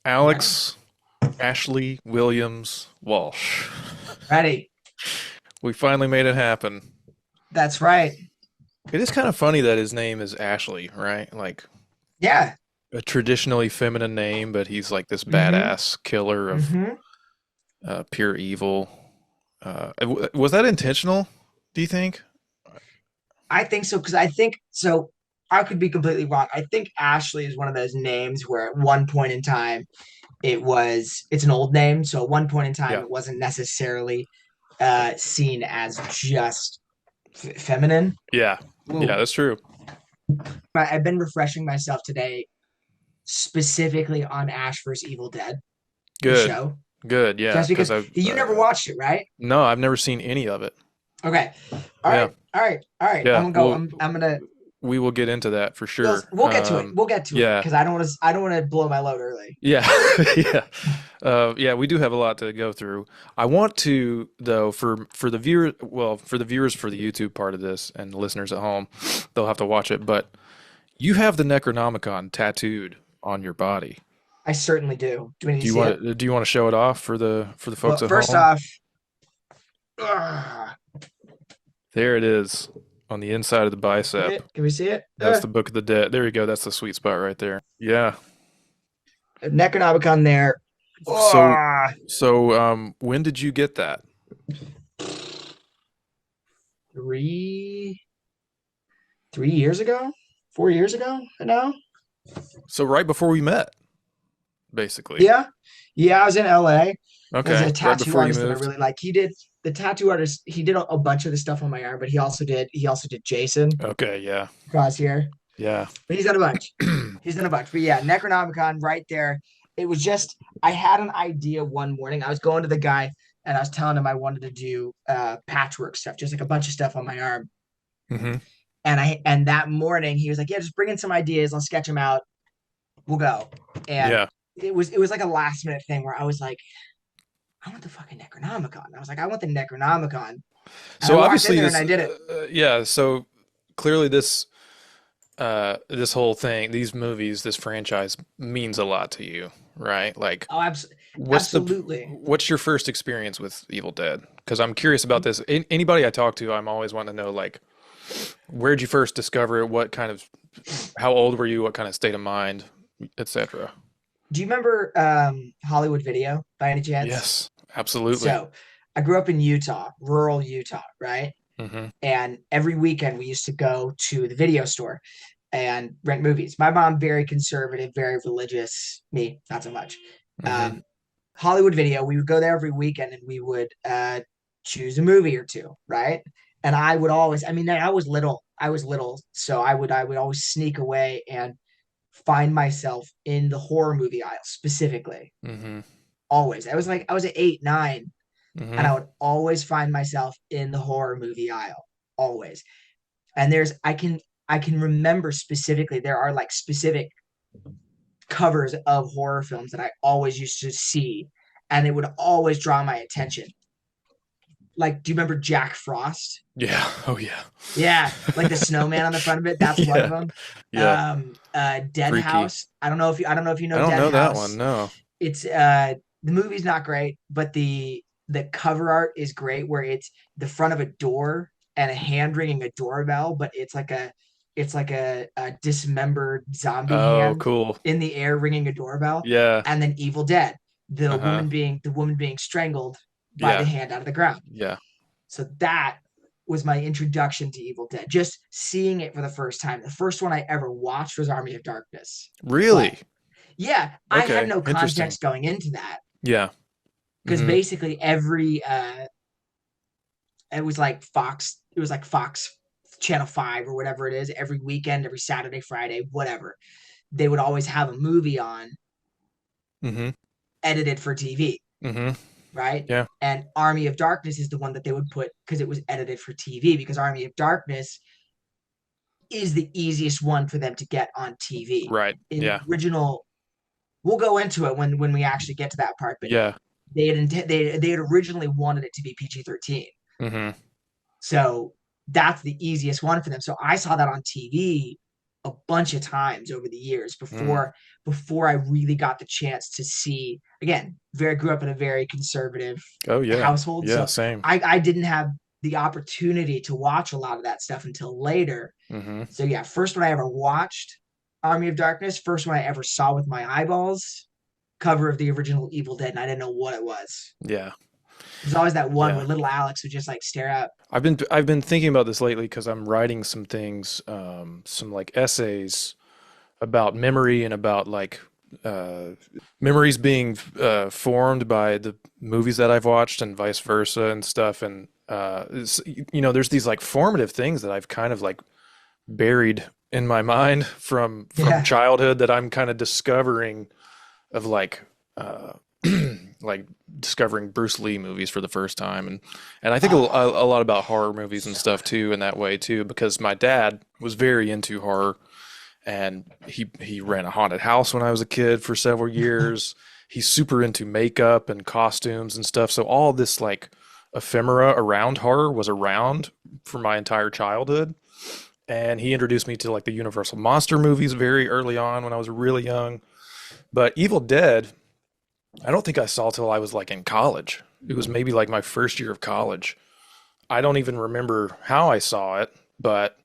Alex Ashley Williams Walsh. Ready. We finally made it happen. That's right. It is kind of funny that his name is Ashley, right? Like Yeah. a traditionally feminine name, but he's like this Mm-hmm. badass killer of Mm-hmm. pure evil. Was that intentional, do you think? I think so because I think so. I could be completely wrong. I think Ashley is one of those names where at one point in time it's an old name. So at one point in time Yeah. it wasn't necessarily seen as just feminine. Yeah. Yeah, Ooh. that's true. I've been refreshing myself today specifically on Ash vs. Evil Dead, the Good. show. Good. Yeah, Just because because I've you never watched it, right? no, I've never seen any of it. Okay. All Yeah. right. All right. All right. I'm Yeah. gonna go. Well, I'm gonna we will get into that for sure. we'll get to it. We'll get to it Yeah. because I don't want to blow my load early. Yeah, yeah, yeah. We do have a lot to go through. I want to, though, for the viewer, well, for the viewers for the YouTube part of this and the listeners at home, they'll have to watch it. But you have the Necronomicon tattooed on your body. I certainly do. Do we need to see it? Do you want to show it off for the Well, folks at first home? off, ugh, There it is on the inside of the bicep. can we see it? That's the Book of the Dead. There you go. That's the sweet spot right there. Yeah. Necronomicon there. So Ugh. when did you get that? Three 3 years ago, 4 years ago now. So right before we met, basically. Yeah, yeah. I was in LA. There's Okay, a right tattoo before you artist that I moved. really like. He did the tattoo artist. He did a bunch of the stuff on my arm, but he also did Jason Okay, yeah, across here. yeah. But he's done a bunch. He's done a bunch. But yeah, Necronomicon right there. It was just I had an idea one morning. I was going to the guy and I was telling him I wanted to do patchwork stuff, just like a bunch of stuff on my arm. Hmm. And that morning he was like, "Yeah, just bring in some ideas. I'll sketch them out. We'll go." And Yeah. it was like a last minute thing where I was like, "I want the fucking Necronomicon." I was like, "I want the Necronomicon," and I So walked in obviously there and this, I did it. yeah. So clearly this whole thing, these movies, this franchise means a lot to you, right? Like, Oh, what's the absolutely. what's your first experience with Evil Dead? Because I'm curious about this. Anybody I talk to, I'm always wanting to know, like, where'd you first discover it? What kind of, how old were you? What kind of state of mind, etc. Do you remember Hollywood Video by any chance? Yes, absolutely. So I grew up in Utah, rural Utah, right? Hmm. And every weekend we used to go to the video store and rent movies. My mom, very conservative, very religious. Me, not so much. Hmm. Um, Hollywood Video, we would go there every weekend and we would choose a movie or two, right? And I would always, I mean, I was little, so I would always sneak away and find myself in the horror movie aisle specifically. Hmm. Always. I was at 8, 9, and Hmm. I would always find myself in the horror movie aisle. Always. And I can remember specifically there are like specific covers of horror films that I always used to see, and it would always draw my attention. Like, do you remember Jack Frost? Yeah. Oh yeah. Yeah, like the snowman on the front of it. That's one of Yeah. them. Yeah. Dead Freaky. House. I don't know if you I know don't Dead know that one. House. No. It's the movie's not great, but the cover art is great where it's the front of a door and a hand ringing a doorbell, but it's like a dismembered zombie Oh, hand cool. in the air ringing a doorbell, Yeah. and then Evil Dead, Uh-huh. the woman being strangled by the Yeah. hand out of the ground. Yeah. So that was my introduction to Evil Dead. Just seeing it for the first time. The first one I ever watched was Army of Darkness. But Really? yeah, I had Okay. no Interesting. context going into that Yeah. because Hmm. basically every it was like Fox Channel 5 or whatever it is, every weekend, every Saturday, Friday, whatever. They would always have a movie on Hmm. edited for TV, Hmm. right? Yeah. And Army of Darkness is the one that they would put because it was edited for TV, because Army of Darkness is the easiest one for them to get on TV. Right. In the Yeah. original, we'll go into it when we actually get to that part, but Yeah. they had originally wanted it to be PG-13. Hmm. So that's the easiest one for them. So I saw that on TV a bunch of times over the years Mm. before I really got the chance to see again. Very grew up in a very conservative Oh yeah. household, Yeah, so same. I didn't have the opportunity to watch a lot of that stuff until later. Hmm. So yeah, first one I ever watched, Army of Darkness. First one I ever saw with my eyeballs, cover of the original Evil Dead, and I didn't know what it was. Yeah. There's always that one Yeah. where little Alex would just like stare out. I've been thinking about this lately because I'm writing some things, some like essays about memory and about like uh, memories being formed by the movies that I've watched and vice versa and stuff. And there's these like formative things that I've kind of like buried in my mind from Yeah. childhood that I'm kind of discovering of like uh, like discovering Bruce Lee movies for the first time, and I think Oh, a lot about horror movies and so stuff good. too in that way too because my dad was very into horror and he ran a haunted house when I was a kid for several years. He's super into makeup and costumes and stuff, so all this like ephemera around horror was around for my entire childhood. And he introduced me to like the Universal monster movies very early on when I was really young. But Evil Dead, I don't think I saw till I was like in college. It was maybe like my first year of college. I don't even remember how I saw it, but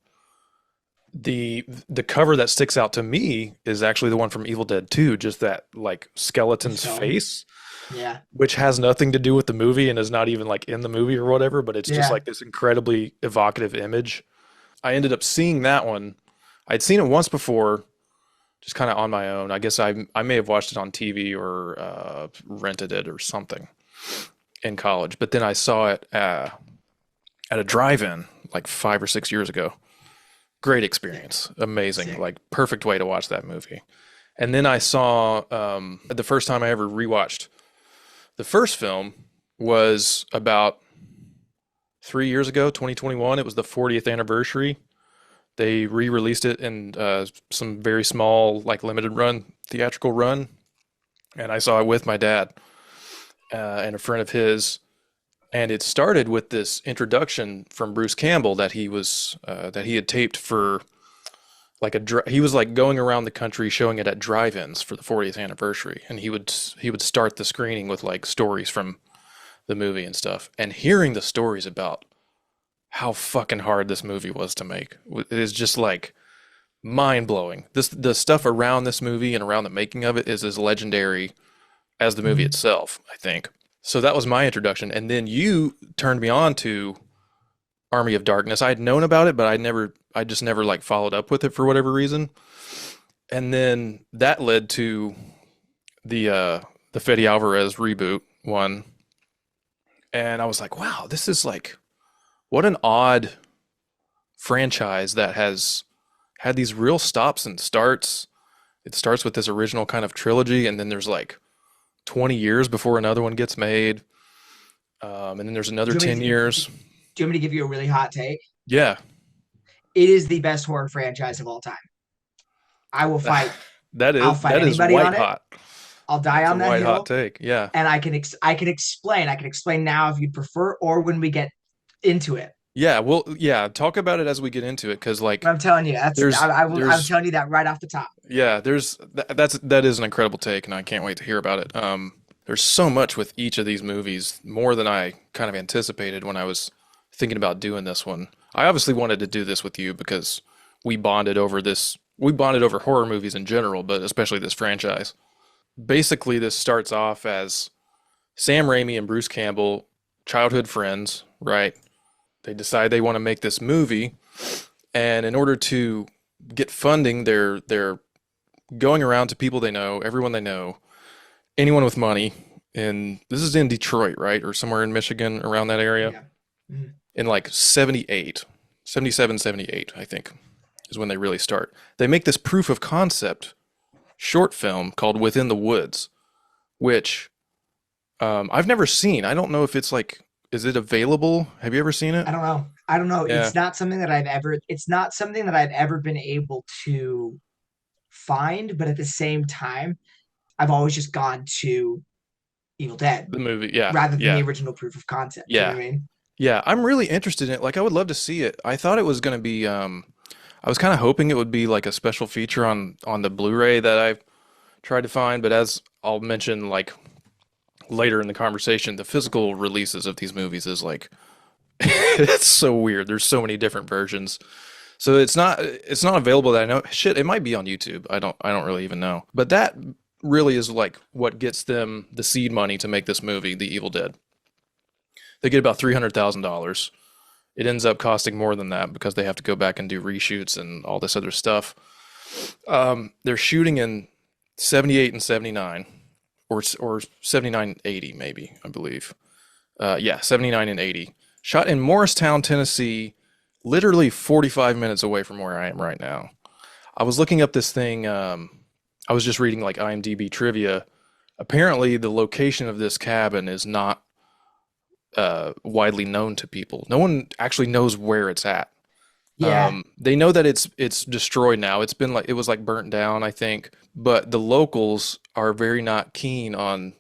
the cover that sticks out to me is actually the one from Evil Dead 2, just that like skeleton's So face, yeah, which has nothing to do with the movie and is not even like in the movie or whatever, but it's just yeah. like this incredibly evocative image. I ended up seeing that one. I'd seen it once before, just kind of on my own. I guess I may have watched it on TV or rented it or something in college. But then I saw it at a drive-in like 5 or 6 years ago. Great Sick, experience, amazing, sick. like perfect way to watch that movie. And then I saw the first time I ever rewatched the first film was about 3 years ago, 2021. It was the 40th anniversary. They re-released it in some very small, like limited run theatrical run, and I saw it with my dad and a friend of his. And it started with this introduction from Bruce Campbell that he had taped for like he was like going around the country showing it at drive-ins for the 40th anniversary, and he would start the screening with like stories from the movie and stuff, and hearing the stories about how fucking hard this movie was to make is just like mind blowing. The stuff around this movie and around the making of it is as legendary as the movie Mhm. itself, I think. So that was my introduction, and then you turned me on to Army of Darkness. I had known about it, but I just never like followed up with it for whatever reason. And then that led to the Fede Alvarez reboot one, and I was like, wow, this is like what an odd franchise that has had these real stops and starts. It starts with this original kind of trilogy, and then there's like 20 years before another one gets made, and then there's another Do you want 10 me to, years. do you want me to give you a really hot take? Yeah, It is the best horror franchise of all time. I will fight. that I'll is fight that is anybody white on it. hot. I'll die That's a on that white hot hill, take. Yeah, and I can explain. I can explain now if you'd prefer, or when we get into it. yeah. Well, yeah. Talk about it as we get into it, because But like I'm telling you, there's I will. I'm there's telling you that right off the top. yeah that is an incredible take, and I can't wait to hear about it. There's so much with each of these movies, more than I kind of anticipated when I was thinking about doing this one. I obviously wanted to do this with you because we bonded over this. We bonded over horror movies in general, but especially this franchise. Basically, this starts off as Sam Raimi and Bruce Campbell, childhood friends, right? They decide they want to make this movie, and in order to get funding, they're going around to people they know, everyone they know, anyone with money. And this is in Detroit, right? Or somewhere in Michigan around that area. Yeah. Mhm. In like 78, 77, 78, I think, is when they really start. They make this proof of concept short film called Within the Woods, which I've never seen. I don't know if it's like, is it available? Have you ever seen it? I don't know. I don't know. Yeah. It's not something that I've ever. It's not something that I've ever been able to find. But at the same time, I've always just gone to Evil Dead The movie. Yeah. rather than the Yeah. original proof of concept. Do you know Yeah. what I mean? Yeah. I'm really interested in it. Like, I would love to see it. I thought it was going to be, I was kind of hoping it would be like a special feature on the Blu-ray that I tried to find, but as I'll mention like later in the conversation, the physical releases of these movies is like it's so weird. There's so many different versions. So it's not available that I know. Shit, it might be on YouTube. I don't really even know. But that really is like what gets them the seed money to make this movie, The Evil Dead. They get about $300,000. It ends up costing more than that because they have to go back and do reshoots and all this other stuff. They're shooting in 78 and 79, or 79, 80 maybe, I believe. Yeah, 79 and 80. Shot in Morristown, Tennessee, literally 45 minutes away from where I am right now. I was looking up this thing. I was just reading like IMDb trivia. Apparently, the location of this cabin is not widely known to people. No one actually knows where it's at. Yeah. They know that it's destroyed now. It was like burnt down, I think. But the locals are very not keen on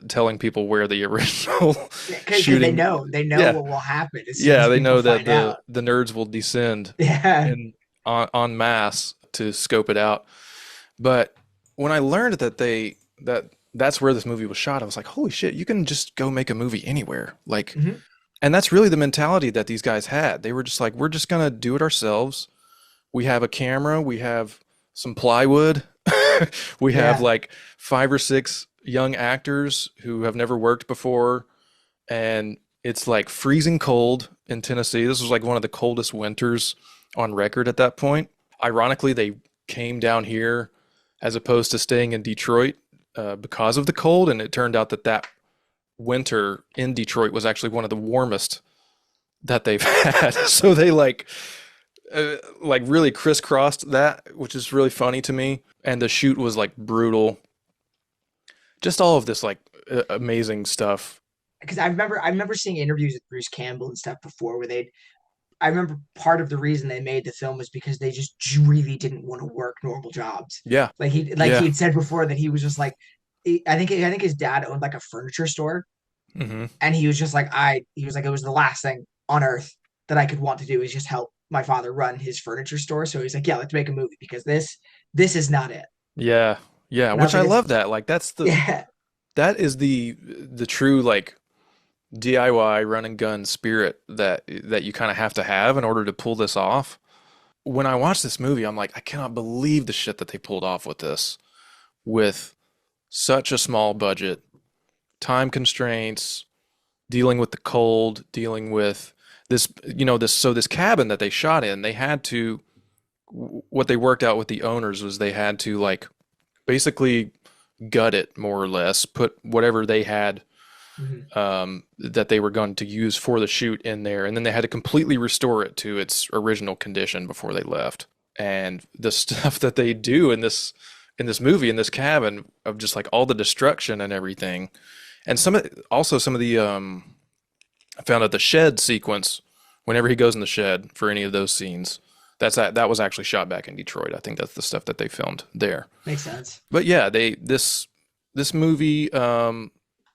telling people where the original Because shooting. they know Yeah, what will happen as soon yeah, as they people know that find the out. the nerds will descend Yeah. in en masse to scope it out. But when I learned that's where this movie was shot, I was like, holy shit, you can just go make a movie anywhere. Like, Hmm. and that's really the mentality that these guys had. They were just like, we're just gonna do it ourselves. We have a camera, we have some plywood, we have Yeah. like five or six young actors who have never worked before, and it's like freezing cold in Tennessee. This was like one of the coldest winters on record at that point. Ironically, they came down here as opposed to staying in Detroit because of the cold, and it turned out that winter in Detroit was actually one of the warmest that they've had. So they like really crisscrossed that, which is really funny to me. And the shoot was like brutal. Just all of this like amazing stuff. Because I remember seeing interviews with Bruce Campbell and stuff before where they I remember part of the reason they made the film was because they just really didn't want to work normal jobs. Yeah, Like he yeah. had said before that he was just like I think his dad owned like a furniture store, Hmm. and he was just like he was like it was the last thing on earth that I could want to do is just help my father run his furniture store. So he's like, yeah, let's make a movie because this is not it. Yeah, yeah. And I was Which like, I it's love that. Like yeah. that is the true like DIY run and gun spirit that you kind of have to have in order to pull this off. When I watch this movie, I'm like, I cannot believe the shit that they pulled off with this, with such a small budget, time constraints, dealing with the cold, dealing with this cabin that they shot in, they had to what they worked out with the owners was they had to like basically gut it more or less, put whatever they had Mhm. that they were going to use for the shoot in there, and then they had to completely restore it to its original condition before they left. And the stuff that they do in this movie in this cabin of just like all the destruction and everything, and some of the I found out the shed sequence whenever he goes in the shed for any of those scenes. That was actually shot back in Detroit. I think that's the stuff that they filmed there. Makes sense. But yeah, this movie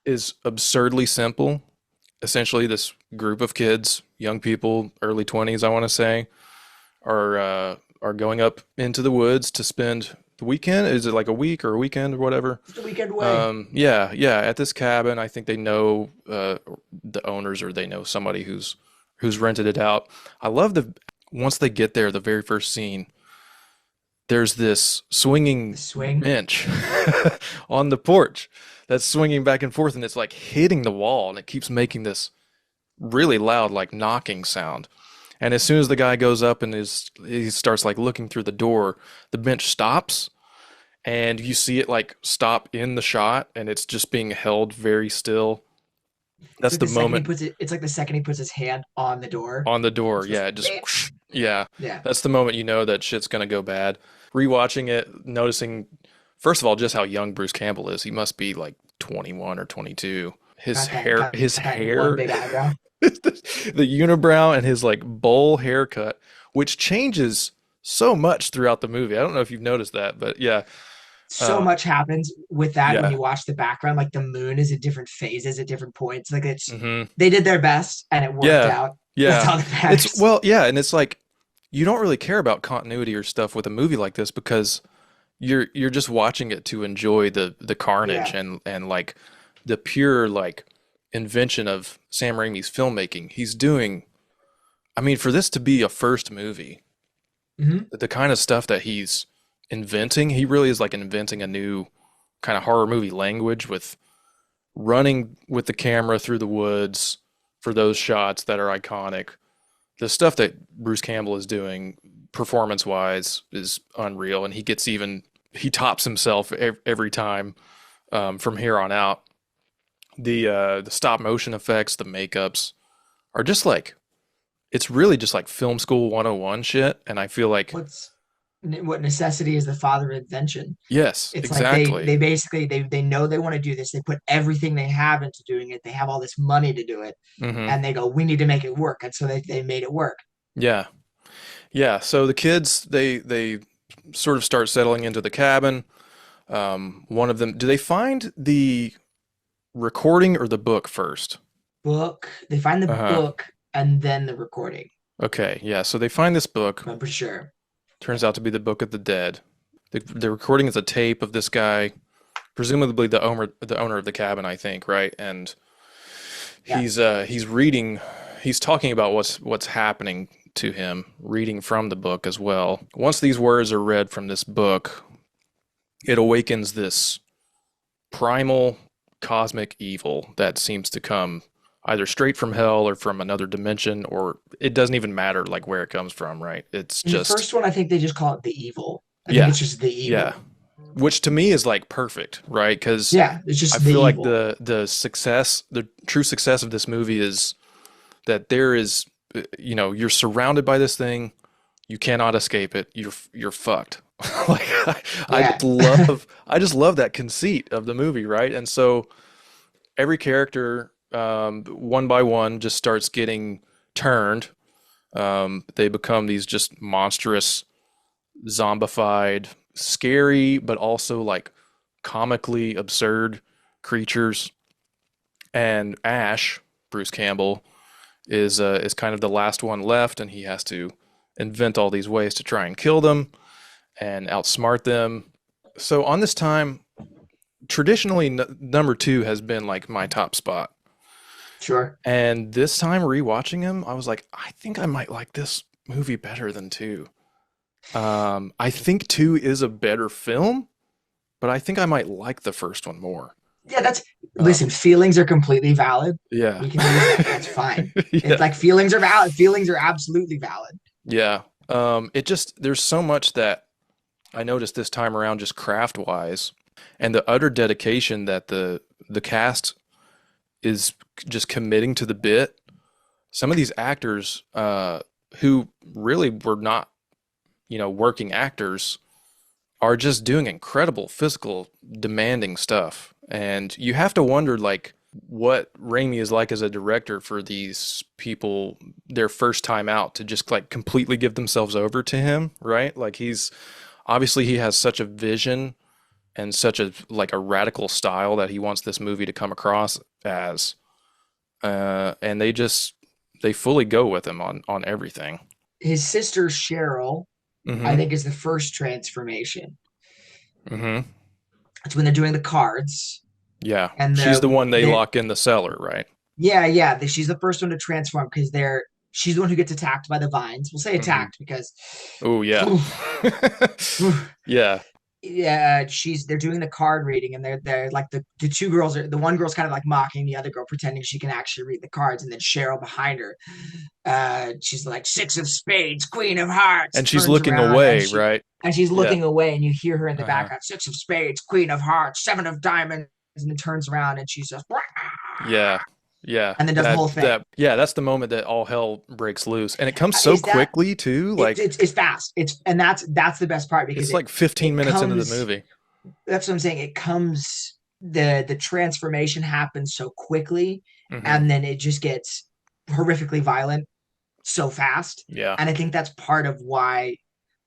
is absurdly simple. Essentially, this group of kids, young people, early 20s, I want to say, are going up into the woods to spend the weekend. Is it like a week or a weekend or whatever? Just a weekend away. Yeah, yeah. At this cabin, I think they know the owners, or they know somebody who's rented it out. I love the once they get there, the very first scene, there's this The swinging swing. bench on the porch that's swinging back and forth, and it's like hitting the wall, and it keeps making this really loud, like knocking sound. And as soon as the guy goes up and he starts like looking through the door, the bench stops, and you see it like stop in the shot, and it's just being held very still. It's That's like the the second he moment puts it. It's like the second he puts his hand on the door. on the door. It's just Yeah, it just whoosh. Yeah. yeah. That's the moment you know that shit's gonna go bad. Rewatching it, noticing first of all just how young Bruce Campbell is. He must be like 21 or 22. His Got that. hair, his Got that one hair, big eyebrow. the unibrow and his like bowl haircut, which changes so much throughout the movie. I don't know if you've noticed that, but yeah, So uh, much happens with that when yeah, you watch the background. Like the moon is at different phases at different points. Like it's hmm they did their best and it worked yeah, out. That's yeah. all that It's matters. well, yeah, and it's like you don't really care about continuity or stuff with a movie like this because you're just watching it to enjoy the carnage Yeah. and like the pure like invention of Sam Raimi's filmmaking. He's doing, I mean, for this to be a first movie, Hmm. the kind of stuff that he's inventing, he really is like inventing a new kind of horror movie language with running with the camera through the woods for those shots that are iconic. The stuff that Bruce Campbell is doing performance wise is unreal, and he tops himself every time from here on out. The stop motion effects, the makeups are just like it's really just like film school 101 shit, and I feel like What's what necessity is the father of invention. yes, It's like exactly. they basically they know they want to do this. They put everything they have into doing it. They have all this money to do it, Hmm. and they go, we need to make it work. And so they made it work. Yeah, yeah. So the kids they sort of start settling into the cabin. One of them, do they find the recording or the book first? Book. They find the Uh-huh. book and then the recording. Okay, yeah. So they find this book. I'm pretty sure. Turns out to be the Book of the Dead. The recording is a tape of this guy, presumably the owner of the cabin, I think, right? And Yeah. he's reading, he's talking about what's happening to him, reading from the book as well. Once these words are read from this book, it awakens this primal cosmic evil that seems to come either straight from hell or from another dimension, or it doesn't even matter like where it comes from, right? It's In the just first one, I think they just call it the evil. I think yeah, it's just the yeah. evil. Which to me is like perfect, right? Because Yeah, it's I just the feel like evil. the true success of this movie is that there is, you're surrounded by this thing, you cannot escape it. You're fucked. Like Yeah. I just love that conceit of the movie, right? And so every character, one by one, just starts getting turned. They become these just monstrous, zombified, scary, but also like comically absurd creatures. And Ash, Bruce Campbell, is kind of the last one left, and he has to invent all these ways to try and kill them and outsmart them. So on this time, traditionally number two has been like my top spot. Sure. And this time rewatching him, I was like, I think I might like this movie better than two. I think two is a better film, but I think I might like the first one more. Yeah, that's listen, Um, feelings are completely valid. yeah, We can use that. That's fine. It's yeah, like feelings are valid. Feelings are absolutely valid. yeah. It just there's so much that I noticed this time around, just craft wise, and the utter dedication that the cast is just committing to the bit. Some of these actors, who really were not, working actors, are just doing incredible physical demanding stuff. And you have to wonder like what Raimi is like as a director for these people their first time out to just like completely give themselves over to him, right? Like he's obviously he has such a vision and such a like a radical style that he wants this movie to come across as. And they fully go with him on everything. His sister Cheryl, I Mhm. think, is the first transformation. Mhm. It's when they're doing the cards Yeah. and She's the one they the lock in the cellar, right? she's the first one to transform because she's the one who gets attacked by the vines. We'll say Mhm. attacked because Oh yeah. oof, oof. Yeah. Yeah, they're doing the card reading and they're like the two girls are the one girl's kind of like mocking the other girl pretending she can actually read the cards, and then Cheryl behind her, she's like six of spades, queen of hearts, And she's turns looking around away, right? and she's Yeah. looking away, and you hear her in the Uh-huh. background, six of spades, queen of hearts, seven of diamonds, and then turns around and she's just "Wah!" Yeah. Yeah. and then does the That whole thing. that yeah, that's the moment that all hell breaks loose. And it comes so Is that quickly too. it, Like it's fast. It's and that's the best part because it's like 15 it minutes into the comes movie. that's what I'm saying. It comes the transformation happens so quickly, Hmm. and then it just gets horrifically violent so fast. Yeah. And I think that's part of why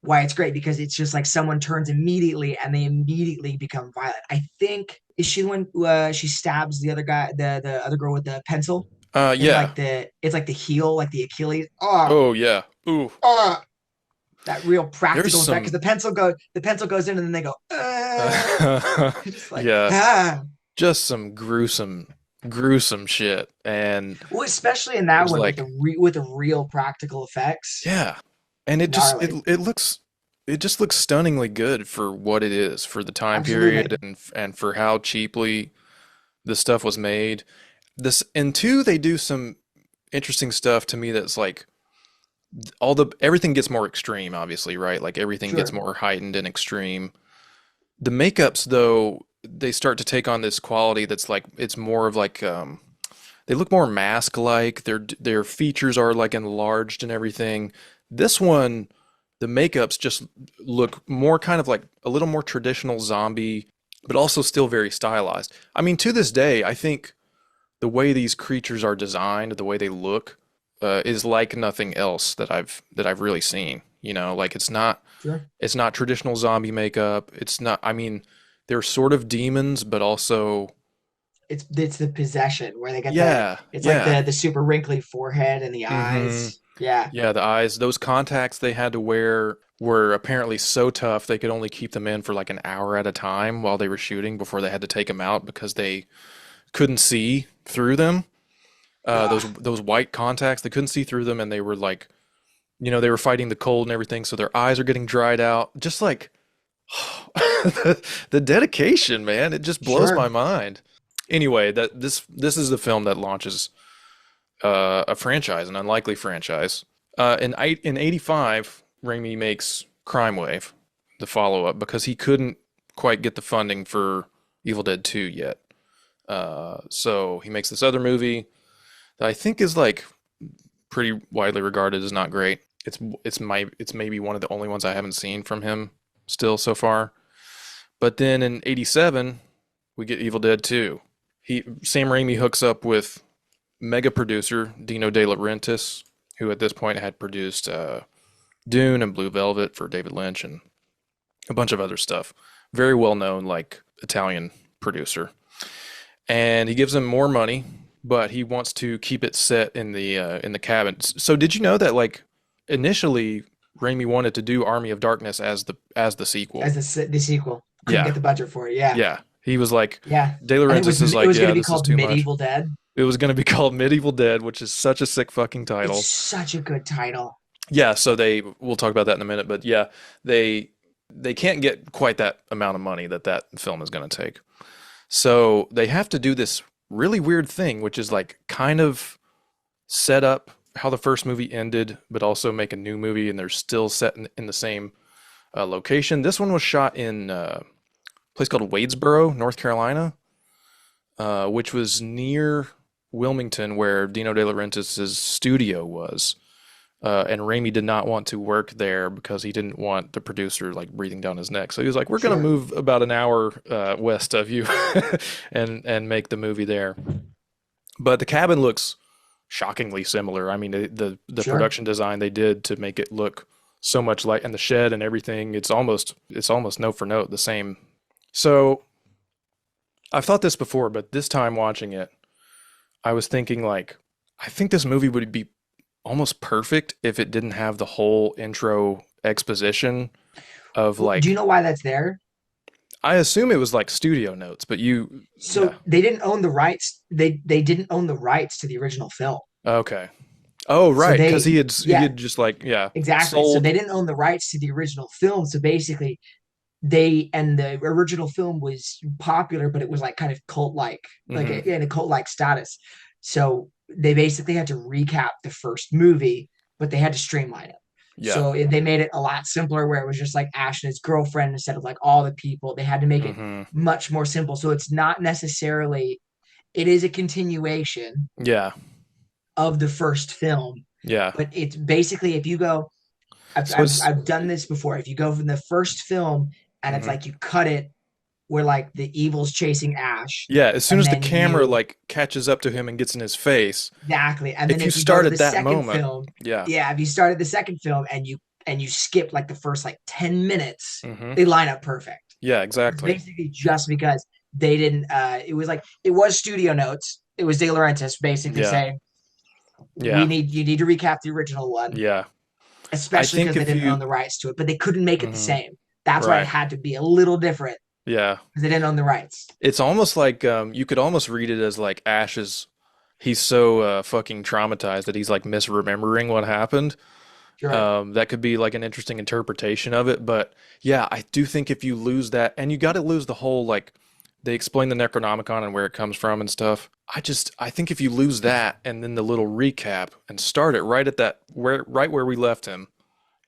it's great because it's just like someone turns immediately and they immediately become violent. I think is she the one she stabs the other guy, the other girl with the pencil in Yeah. like the it's like the heel, like the Achilles. Oh, Oh yeah. Ooh. oh. That real There's practical effect, because some the pencil goes in, and then they go, just like, yeah, ah. just some gruesome shit. And Well, especially in that there's one with like, the real practical effects, yeah, and it just gnarly. it just looks stunningly good for what it is, for the time period, Absolutely, and for how cheaply the stuff was made. This and two, they do some interesting stuff to me that's like all the everything gets more extreme, obviously, right? Like everything gets sure. more heightened and extreme. The makeups, though, they start to take on this quality that's like it's more of like they look more mask-like. Their features are like enlarged and everything. This one, the makeups just look more kind of like a little more traditional zombie, but also still very stylized. I mean, to this day, I think the way these creatures are designed, the way they look, is like nothing else that I've really seen. You know, like Sure. it's not traditional zombie makeup. It's not. I mean, they're sort of demons, but also It's the possession where they get yeah, it's like yeah. the super wrinkly forehead and the Mm-hmm. eyes. Yeah. Yeah, the eyes, those contacts they had to wear were apparently so tough they could only keep them in for like an hour at a time while they were shooting before they had to take them out because they couldn't see through them. Ugh, Those white contacts, they couldn't see through them, and they were like, you know, they were fighting the cold and everything, so their eyes are getting dried out. Just like the dedication, man, it just blows my sure. mind. Anyway, that this is the film that launches a franchise, an unlikely franchise. In '85, Raimi makes Crime Wave, the follow up, because he couldn't quite get the funding for Evil Dead 2 yet. So he makes this other movie that I think is like pretty widely regarded as not great. It's maybe one of the only ones I haven't seen from him still so far. But then in '87, we get Evil Dead 2. Sam Raimi hooks up with mega producer Dino De Laurentiis, who at this point had produced Dune and Blue Velvet for David Lynch and a bunch of other stuff. Very well known, like Italian producer, and he gives him more money, but he wants to keep it set in the cabin. So did you know that like initially Raimi wanted to do Army of Darkness as the sequel? As the sequel, couldn't Yeah, get the budget for it. Yeah. yeah. He was like, Yeah. De And it Laurentiis was is it like, was going yeah, to be this is called too much. Medieval Dead. It was going to be called Medieval Dead, which is such a sick fucking It's title. such a good title. Yeah, so we'll talk about that in a minute, but yeah, they they can't get quite that amount of money that that film is going to take. So they have to do this really weird thing, which is like kind of set up how the first movie ended, but also make a new movie, and they're still set in the same location. This one was shot in a place called Wadesboro, North Carolina, which was near Wilmington, where Dino De Laurentiis' studio was. And Raimi did not want to work there because he didn't want the producer like breathing down his neck. So he was like, "We're going to Sure, move about an hour west of you, and make the movie there." But the cabin looks shockingly similar. I mean, the sure. production design they did to make it look so much like, and the shed and everything, it's almost note for note the same. So I've thought this before, but this time watching it, I was thinking like, I think this movie would be almost perfect if it didn't have the whole intro exposition of Do you like, know why that's there? I assume it was like studio notes, but yeah, So they didn't own the rights. They didn't own the rights to the original film. okay. Oh, So right, because he yeah, had just like, yeah, exactly. So they sold. didn't own the rights to the original film. So basically, the original film was popular, but it was like kind of cult like Hmm. in a cult like status. So they basically had to recap the first movie, but they had to streamline it. Yeah. So they made it a lot simpler, where it was just like Ash and his girlfriend instead of like all the people. They had to make it Hmm. much more simple. So it's not necessarily, it is a continuation Yeah. of the first film, Yeah. but it's basically, if you go, So it's I've done this before. If you go from the first film and it's mhm. like you cut it where like the evil's chasing Ash, Yeah, as soon and as the then camera you like catches up to him and gets in his face, exactly, and then if you if you go start to at the that second moment, film, yeah. yeah, if you started the second film and you skip like the first like 10 minutes, Hmm. they line up perfect. Yeah, It's exactly. basically just because they didn't. It was like it was studio notes. It was De Laurentiis basically Yeah. saying, "We Yeah. need you need to recap the original one." Yeah. I especially think because they if didn't own you, the rights to it, but they couldn't make it the mhm, same. That's why it right, had to be a little different yeah, because they didn't own the rights. it's almost like you could almost read it as like Ash's. He's so fucking traumatized that he's like misremembering what happened. Sure. That could be like an interesting interpretation of it. But yeah, I do think if you lose that, and you got to lose the whole like they explain the Necronomicon and where it comes from and stuff. I think if you lose that and then the little recap and start it right at that right where we left him,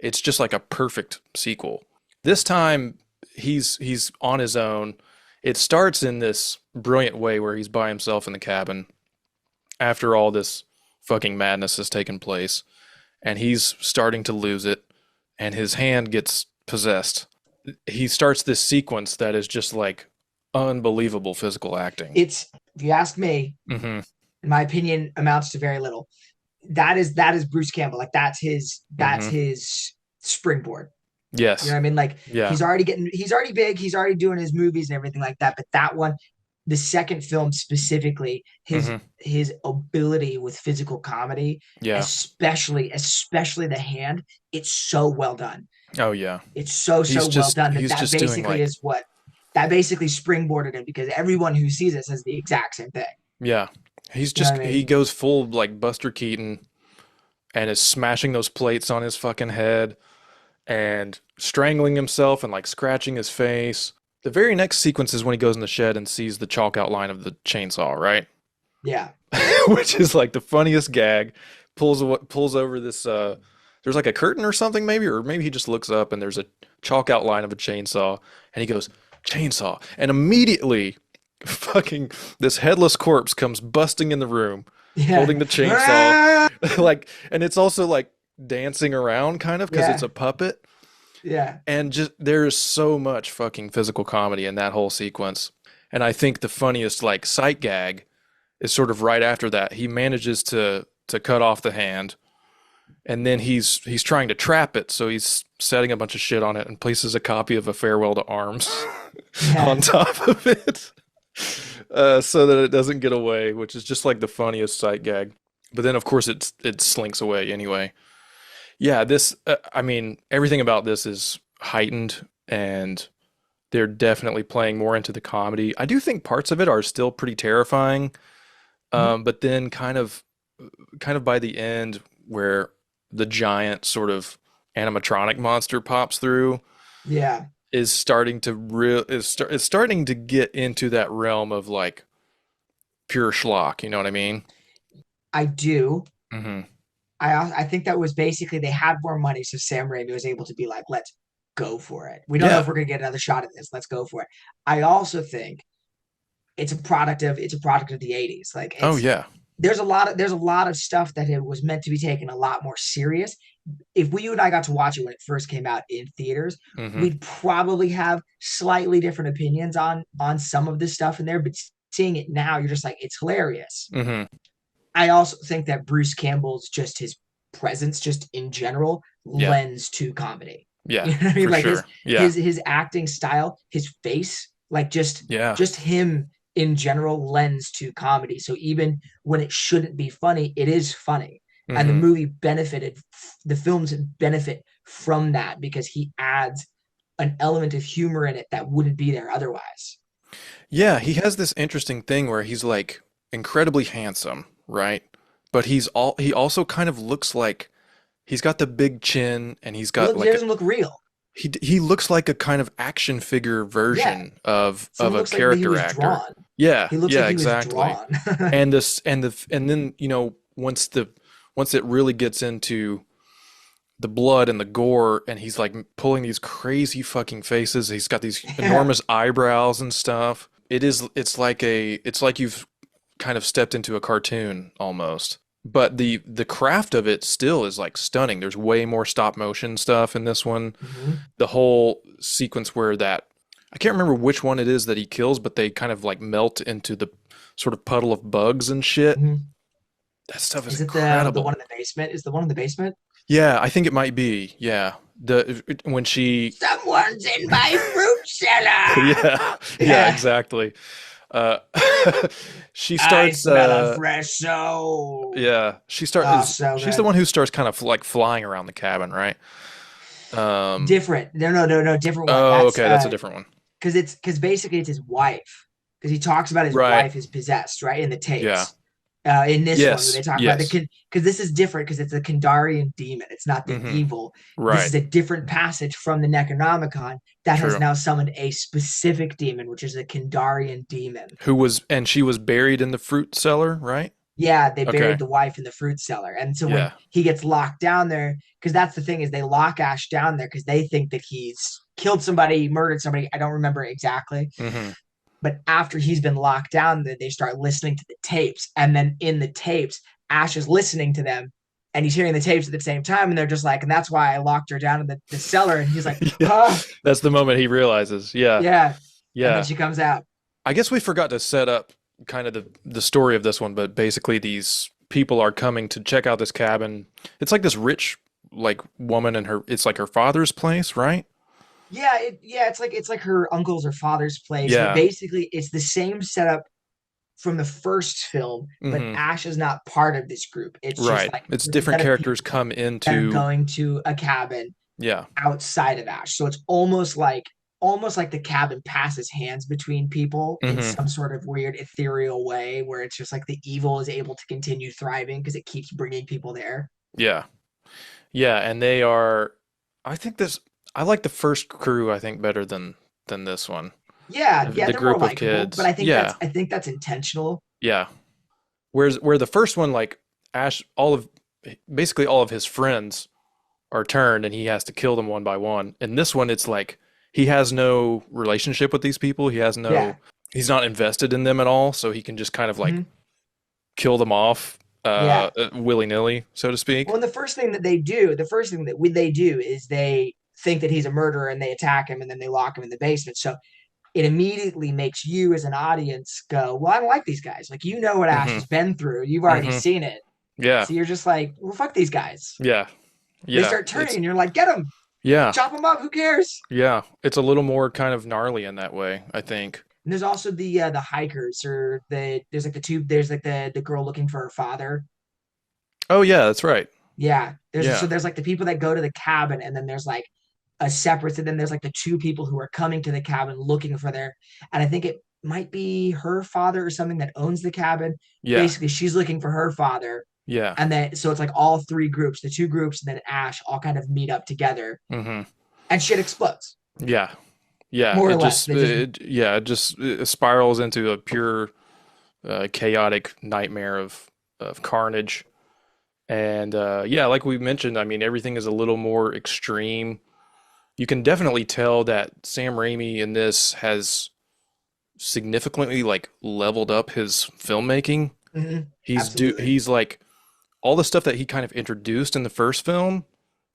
it's just like a perfect sequel. This time he's on his own. It starts in this brilliant way where he's by himself in the cabin after all this fucking madness has taken place and he's starting to lose it and his hand gets possessed. He starts this sequence that is just like unbelievable physical acting. It's, if you ask me, Mhm. in my opinion, amounts to very little. That is Bruce Campbell. Like that's Mhm. his springboard. You know Yes. what I mean? Like Yeah. he's already big, he's already doing his movies and everything like that. But that one, the second film specifically, Mhm. his ability with physical comedy, Yeah. especially the hand, it's so well done. Oh yeah. It's so He's well just done that he's that just doing basically like is what that basically springboarded him because everyone who sees it says the exact same thing. yeah. He's You know just what I he mean? goes full like Buster Keaton and is smashing those plates on his fucking head and strangling himself and like scratching his face. The very next sequence is when he goes in the shed and sees the chalk outline of the chainsaw, right? Yeah. Which is like the funniest gag. Pulls over this there's like a curtain or something maybe, or maybe he just looks up and there's a chalk outline of a chainsaw and he goes, chainsaw. And immediately fucking this headless corpse comes busting in the room Yeah. holding the chainsaw. Like, and it's also like dancing around kind of because it's Yeah. a puppet. Yeah. And just there is so much fucking physical comedy in that whole sequence. And I think the funniest like sight gag is sort of right after that. He manages to cut off the hand, and then he's trying to trap it, so he's setting a bunch of shit on it and places a copy of A Farewell to Arms Yeah. on top of it, so that it doesn't get away, which is just like the funniest sight gag. But then of course it slinks away anyway. Yeah, this I mean everything about this is heightened and they're definitely playing more into the comedy. I do think parts of it are still pretty terrifying, Mhm. but then kind of by the end where the giant sort of animatronic monster pops through Yeah. is starting to is starting to get into that realm of like pure schlock, you know what I mean? I do. Hmm. I think that was basically they had more money, so Sam Raimi was able to be like, let's go for it. We don't know Yeah. if we're gonna get another shot at this. Let's go for it. I also think it's a product of the 80s. Like Oh it's yeah. there's a lot of stuff that it was meant to be taken a lot more serious. If you and I got to watch it when it first came out in theaters, Hmm. we'd probably have slightly different opinions on some of this stuff in there, but seeing it now, you're just like, it's hilarious. Hmm. I also think that Bruce Campbell's just his presence, just in general, Yeah. lends to comedy. Yeah, You know what I mean? for Like his sure. Yeah. his his acting style, his face, like just Yeah. just him in general lends to comedy. So even when it shouldn't be funny, it is funny. And Hmm. the films benefit from that because he adds an element of humor in it that wouldn't be there otherwise. Yeah, he has this interesting thing where he's like incredibly handsome, right? But he also kind of looks like he's got the big chin and he's got He like doesn't look real. he looks like a kind of action figure Yeah. version of Someone a looks like he character was actor. drawn. Yeah, He looks like yeah, he was exactly. drawn. And then, once it really gets into the blood and the gore and he's like pulling these crazy fucking faces, he's got these Yeah. enormous eyebrows and stuff. It's like you've kind of stepped into a cartoon almost. But the craft of it still is like stunning. There's way more stop motion stuff in this one. Mhm. The whole sequence where that I can't remember which one it is that he kills, but they kind of like melt into the sort of puddle of bugs and shit. Mhm. That stuff is Is it the one incredible. in the basement? Is the one in the basement? Yeah, I think it might be. Yeah. The when she Someone's in my fruit cellar. yeah, yeah, Yeah. exactly. Uh, she I starts. smell a fresh soul. Yeah, Oh, so she's the good. one who starts kind of like flying around the cabin, right? Um. Different. No, no, no, no, different one. Oh, That's okay, that's a different one. because basically it's his wife. Because he talks about his Right. wife is possessed, right? In the Yeah. tapes. In this one, where they Yes. talk about the Yes. because this is different because it's a Kandarian demon. It's not the Mm-hmm. evil. This Right. is a different passage from the Necronomicon that has True. now summoned a specific demon, which is a Kandarian demon. Who was and she was buried in the fruit cellar, right? Yeah, they buried Okay. the wife in the fruit cellar. And so when Yeah. he gets locked down there, because that's the thing is they lock Ash down there because they think that he's killed somebody, murdered somebody. I don't remember exactly. Mm-hmm. But after he's been locked down, they start listening to the tapes. And then in the tapes, Ash is listening to them and he's hearing the tapes at the same time. And they're just like, and that's why I locked her down in the cellar. And he's like, Yeah. huh, That's the moment he realizes. Yeah. yeah. And then Yeah. she comes out. I guess we forgot to set up kind of the story of this one, but basically these people are coming to check out this cabin. It's like this rich like woman and her it's like her father's place, right? Yeah, it's like her uncle's or father's place, but Yeah. basically it's the same setup from the first film, but Mm-hmm. Ash is not part of this group. It's just Right. like It's there's a different set of characters people come that are into going to a cabin yeah. outside of Ash. So it's almost like the cabin passes hands between people in Mm-hmm. some sort of weird ethereal way where it's just like the evil is able to continue thriving because it keeps bringing people there. Yeah. Yeah, and they are I think this I like the first crew I think better than this one. Yeah, yeah, The they're more group of likable, but kids. Yeah. I think that's intentional. Yeah. Whereas where the first one like Ash all of basically all of his friends are turned and he has to kill them one by one. In this one, it's like he has no relationship with these people. Yeah. He's not invested in them at all. So he can just kind of like Mhm. kill them off Yeah. willy nilly, so to speak. Well, and the first thing that they do, the first thing that they do is they think that he's a murderer and they attack him and then they lock him in the basement. So it immediately makes you as an audience go, well, I don't like these guys. Like, you know what Ash Hmm. has been through. You've already Hmm. seen it. Yeah. So you're just like, well, fuck these guys. Yeah. They Yeah. start turning and you're like, get them, Yeah. chop them up. Who cares? Yeah. It's a little more kind of gnarly in that way, I think. And there's also the hikers or there's like the two, there's like the girl looking for her father. Oh, yeah, that's right. Yeah. Yeah. There's like the people that go to the cabin and then there's like a separate, and then there's like the two people who are coming to the cabin looking for their, and I think it might be her father or something that owns the cabin. Yeah. Basically, she's looking for her father. Yeah. And then, so it's like all three groups, the two groups, and then Ash all kind of meet up together Hmm. and shit explodes. Yeah. Yeah. More or It less. just, They just, it just it spirals into a pure chaotic nightmare of carnage. And yeah, like we mentioned, I mean, everything is a little more extreme. You can definitely tell that Sam Raimi in this has significantly like leveled up his filmmaking. mhm, absolutely. He's like all the stuff that he kind of introduced in the first film,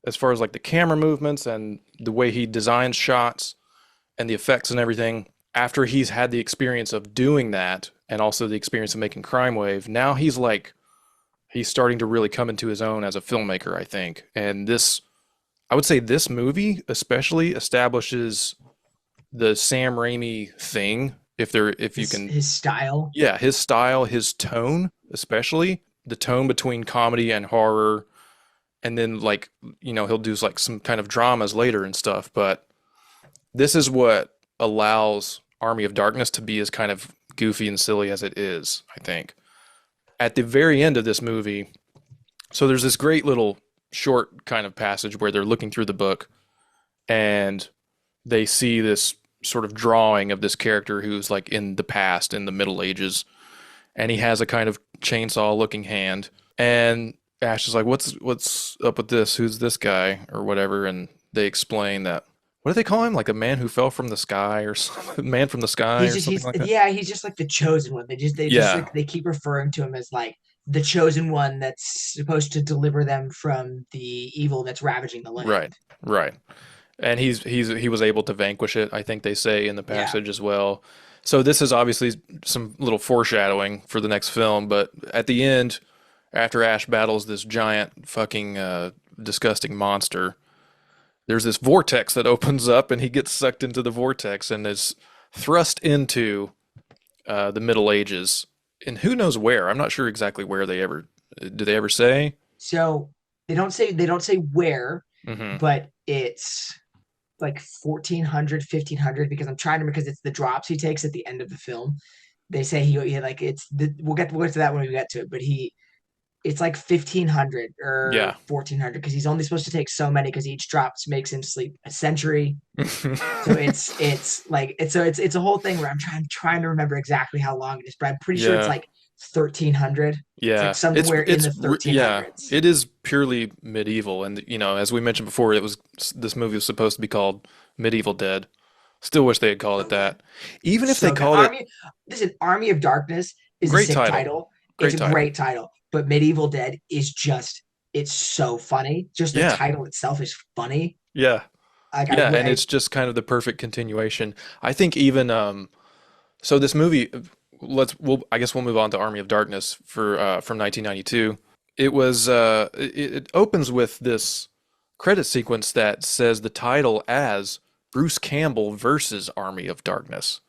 as far as like the camera movements and the way he designs shots and the effects and everything. After he's had the experience of doing that and also the experience of making Crime Wave, now he's starting to really come into his own as a filmmaker, I think. And this, I would say this movie especially establishes the Sam Raimi thing. If you can, His style. yeah, his style, his tone, especially the tone between comedy and horror. And then like, he'll do like some kind of dramas later and stuff. But this is what allows Army of Darkness to be as kind of goofy and silly as it is, I think. At the very end of this movie, so there's this great little short kind of passage where they're looking through the book and they see this sort of drawing of this character who's like in the past, in the Middle Ages, and he has a kind of chainsaw looking hand. And Ash is like, what's up with this? Who's this guy or whatever? And they explain that, what do they call him? Like a man who fell from the sky or something, man from the sky or something like that. Yeah, he's just like the chosen one. They just Yeah, like they keep referring to him as like the chosen one that's supposed to deliver them from the evil that's ravaging the right, land. right. And he was able to vanquish it, I think they say in the Yeah. passage as well. So this is obviously some little foreshadowing for the next film, but at the end, after Ash battles this giant fucking disgusting monster, there's this vortex that opens up and he gets sucked into the vortex and is thrust into the Middle Ages, and who knows where. I'm not sure exactly where they ever do they ever say. So they don't say where, Hmm. but it's like 1400, 1500, because I'm trying to, because it's the drops he takes at the end of the film. They say he like we'll get to that when we get to it, but it's like 1500 or Yeah. 1400 because he's only supposed to take so many because each drops makes him sleep a century. So it's a whole thing where I'm trying to remember exactly how long it is, but I'm pretty sure it's Yeah. like 1300. It's like Yeah. somewhere in the Yeah. 1300s. It is purely medieval, and as we mentioned before, this movie was supposed to be called Medieval Dead. Still wish they had called it So good. that. Even if they So good. called it Army of Darkness is a great sick title. title. It's Great a title. great title, but Medieval Dead is just it's so funny. Just the Yeah. title itself is funny. Yeah. Like Yeah, and it's just kind of the perfect continuation. I think even so this movie I guess we'll move on to Army of Darkness for from 1992. It opens with this credit sequence that says the title as Bruce Campbell versus Army of Darkness,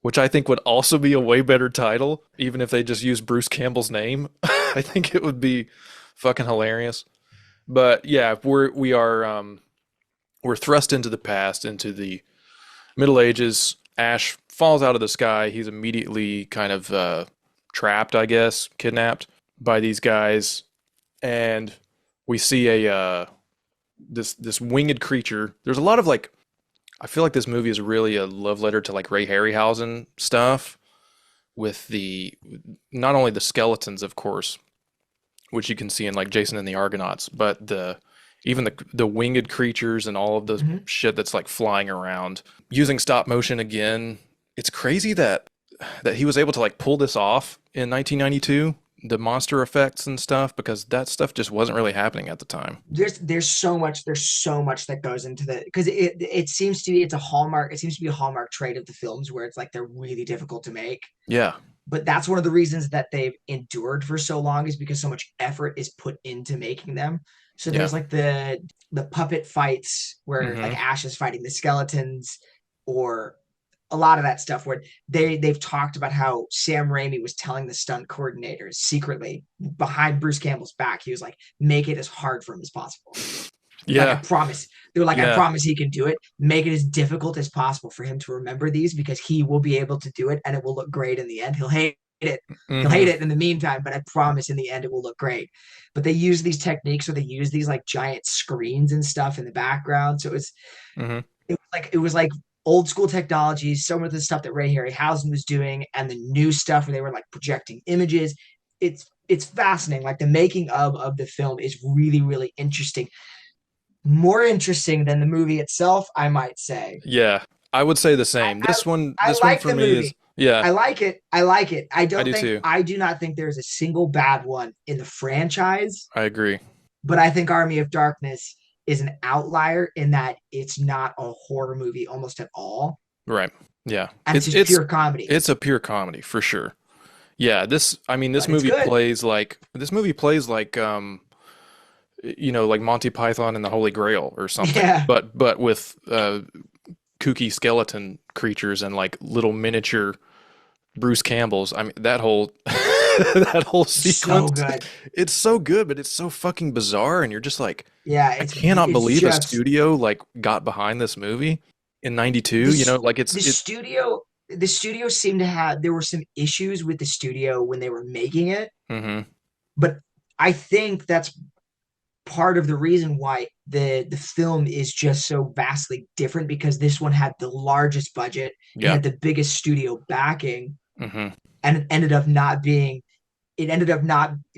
which I think would also be a way better title even if they just used Bruce Campbell's name. I think it would be fucking hilarious. But yeah, we're thrust into the past, into the Middle Ages. Ash falls out of the sky. He's immediately kind of trapped, I guess, kidnapped by these guys, and we see a this winged creature. There's a lot of like, I feel like this movie is really a love letter to like Ray Harryhausen stuff with the not only the skeletons, of course, which you can see in like Jason and the Argonauts, but the winged creatures and all of the Mhm. shit that's like flying around using stop motion again. It's crazy that he was able to like pull this off in 1992, the monster effects and stuff, because that stuff just wasn't really happening at the time. There's so much that goes into the because it seems to be it's a hallmark. It seems to be a hallmark trait of the films where it's like they're really difficult to make. Yeah, But that's one of the reasons that they've endured for so long is because so much effort is put into making them. So yeah. there's like the puppet fights where Hmm. like Ash is fighting the skeletons, or a lot of that stuff where they've talked about how Sam Raimi was telling the stunt coordinators secretly behind Bruce Campbell's back. He was like, make it as hard for him as possible. Like I Yeah, promise. They're like, I yeah. promise he can do it. Make it as difficult as possible for him to remember these because he will be able to do it and it will look great in the end. He'll hate it. He'll Hmm. hate it in the meantime, but I promise in the end it will look great. But they use these techniques where they use these like giant screens and stuff in the background. So Hmm. it was like old school technologies, some of the stuff that Ray Harryhausen was doing, and the new stuff where they were like projecting images. It's fascinating. Like the making of the film is really, really interesting, more interesting than the movie itself, I might say. Yeah, I would say the I, same. I, I This one like for the me is, movie. yeah, I like it. I like it. I do too. I do not think there's a single bad one in the franchise, I agree. but I think Army of Darkness is an outlier in that it's not a horror movie almost at all. Right. Yeah. And it's just pure comedy. It's a pure comedy for sure. Yeah, I mean But it's good. this movie plays like like Monty Python and the Holy Grail or something. Yeah. But with kooky skeleton creatures and like little miniature Bruce Campbells. I mean that whole that whole So sequence, good. it's so good, but it's so fucking bizarre and you're just like Yeah, I cannot it's believe a just studio like got behind this movie in 92, this like the it studio the studio seemed to have there were some issues with the studio when they were making it, mhm. but I think that's part of the reason why the film is just so vastly different because this one had the largest budget, it Yeah. had the biggest studio backing, Mhm. and it ended up not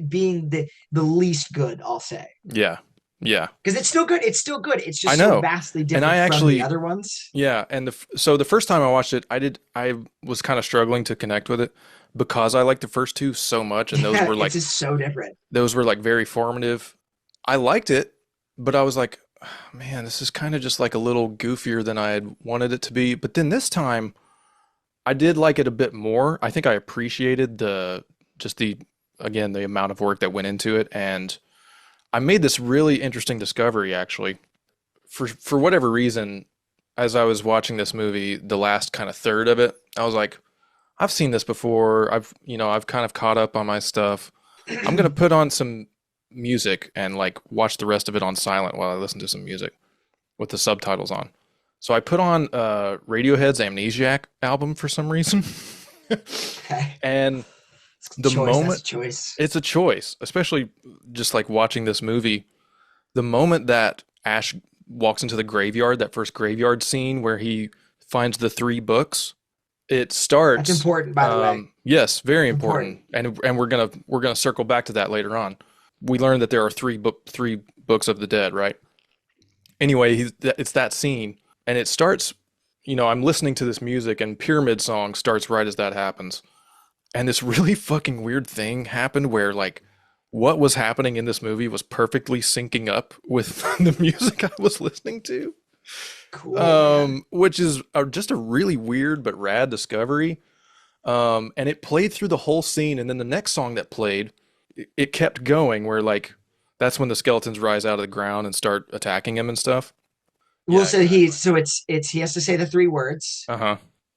being the least good, I'll say. Yeah. Yeah. Because it's still good. It's still good. It's I just so know. vastly And I different from the actually, other ones. yeah, and so the first time I watched it, I was kind of struggling to connect with it because I liked the first two so much and Yeah, it's just so different. those were like very formative. I liked it, but I was like, "Ah, man, this is kind of just like a little goofier than I had wanted it to be." But then this time I did like it a bit more. I think I appreciated just the again the amount of work that went into it, and I made this really interesting discovery actually. For whatever reason, as I was watching this movie, the last kind of third of it, I was like, I've seen this before. I've kind of caught up on my stuff. I'm gonna put on some music and like watch the rest of it on silent while I listen to some music with the subtitles on. So I put on Radiohead's Amnesiac album for some reason. Okay. And It's a the choice. That's a moment choice. it's a choice, especially just like watching this movie, the moment that Ash walks into the graveyard, that first graveyard scene where he finds the three books, it That's starts important, by the way. yes, very important. Important. And we're gonna circle back to that later on. We learned that there are three books of the dead, right? Anyway, it's that scene, and it starts. I'm listening to this music, and Pyramid Song starts right as that happens, and this really fucking weird thing happened where like what was happening in this movie was perfectly syncing up with the music I was listening to, Cool, man. which is just a really weird but rad discovery. And it played through the whole scene, and then the next song that played, it kept going where like that's when the skeletons rise out of the ground and start attacking him and stuff. Well, Yeah, so exactly. it's he has to say the three words, Uh-huh.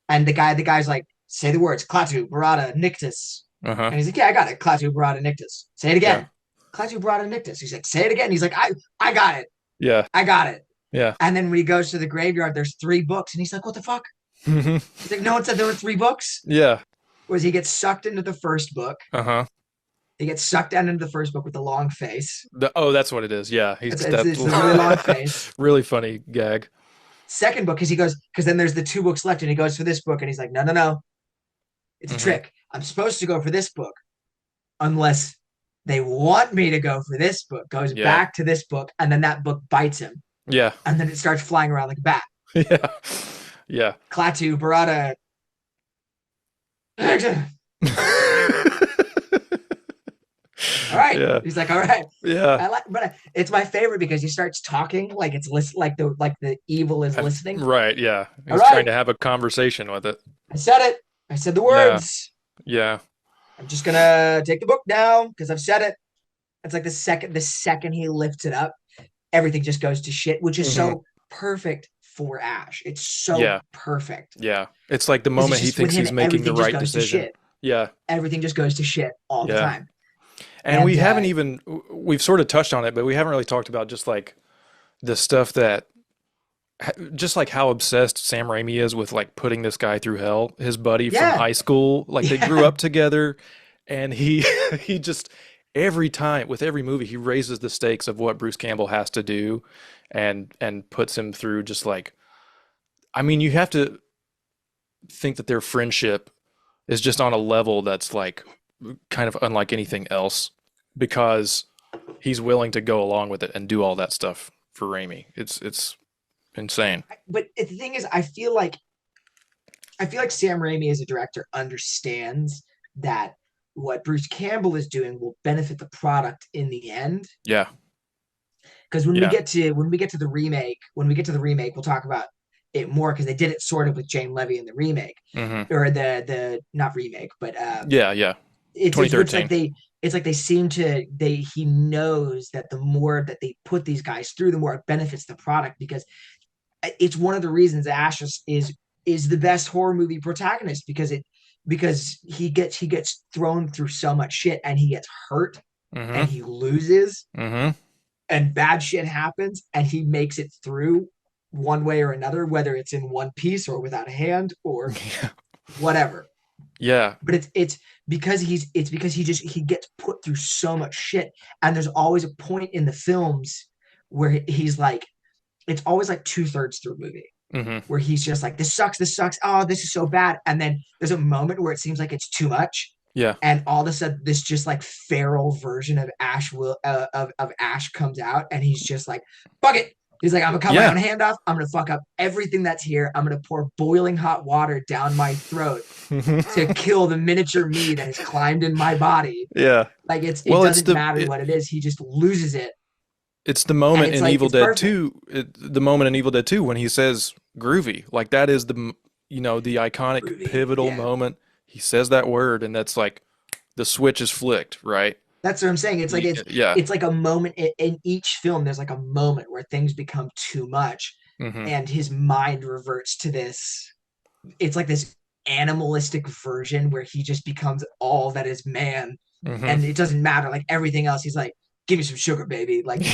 and the guy's like, say the words, Klaatu, Barada, Nictus. Uh-huh. And he's like, yeah, I got it. Klaatu, Barada, Nictus. Say it Yeah. again. Klaatu, Barada, Nictus. He's like, say it again. He's like, I got it. Yeah. I got it. Yeah. And then when he goes to the graveyard, there's three books. And he's like, what the fuck? He's like, no one said there were three books. Yeah. Whereas he gets sucked into the first book. Uh-huh. He gets sucked down into the first book with the long face. Oh, that's what it is. Yeah. It's, it's, it's the really long face. really funny gag. Second book, because then there's the two books left, and he goes for this book, and he's like, no, no, no. It's a Hmm. trick. I'm supposed to go for this book unless they want me to go for this book. Goes Yeah. back to this book, and then that book bites him, Yeah. and then it starts flying around like a bat. Yeah. Yeah. Klaatu, Barada. All right. Yeah. He's like, all right. Yeah. But it's my favorite because he starts talking like it's like the evil is listening. Right. Yeah. All He's trying right, to have a conversation with it. I said it. I said the Yeah. words. Yeah. I'm just gonna take the book down because I've said it. It's like the second he lifts it up, everything just goes to shit, which is Hmm. so perfect for Ash. It's so Yeah. perfect Yeah. It's like the because it's moment he just with thinks him, he's making the everything just right goes to decision. shit. Yeah. Everything just goes to shit all the Yeah. time. And we And haven't even, we've sort of touched on it, but we haven't really talked about just like the stuff that, just like how obsessed Sam Raimi is with like putting this guy through hell. His buddy from yeah, high school, like they grew yeah, up together, and he, he just, every time with every movie, he raises the stakes of what Bruce Campbell has to do and puts him through just like, I mean, you have to think that their friendship is just on a level that's like kind of unlike anything else because he's willing to go along with it and do all that stuff for Raimi. It's insane. but the thing is, I feel like Sam Raimi as a director understands that what Bruce Campbell is doing will benefit the product in the end. Yeah. Because when we Yeah. get to when we get to the remake, we'll talk about it more because they did it sort of with Jane Levy in the remake, Hmm. or the not remake, but Yeah, yeah. it's like 2013. they seem to they he knows that the more that they put these guys through, the more it benefits the product because it's one of the reasons Ash is the best horror movie protagonist because he gets thrown through so much shit and he gets hurt and Hmm. he loses Hmm. and bad shit happens and he makes it through one way or another, whether it's in one piece or without a hand or Yeah. whatever. Yeah. But it's because he gets put through so much shit, and there's always a point in the films where he's like, it's always like 2/3 through a movie Hmm. where he's just like, this sucks, oh, this is so bad, and then there's a moment where it seems like it's too much, Yeah. and all of a sudden this just like feral version of Ash comes out and he's just like, fuck it, he's like, I'm gonna cut my Yeah. own hand off, I'm gonna fuck up everything that's here, I'm gonna pour boiling hot water down my throat to kill the miniature me that has climbed in my body. Yeah. Like it Well, doesn't matter what it is, he just loses it, it's the and moment it's in like Evil it's Dead perfect. 2, the moment in Evil Dead 2 when he says groovy. Like that is the iconic Groovy, pivotal yeah. moment. He says that word and that's like the switch is flicked, right? That's what I'm saying. It's like it's Yeah. it's like a moment in each film. There's like a moment where things become too much, Hmm. and his mind reverts to this. It's like this. animalistic version where he just becomes all that is man, Hmm. and it doesn't matter. Like everything else, he's like, "Give me some sugar, baby." Like Yeah.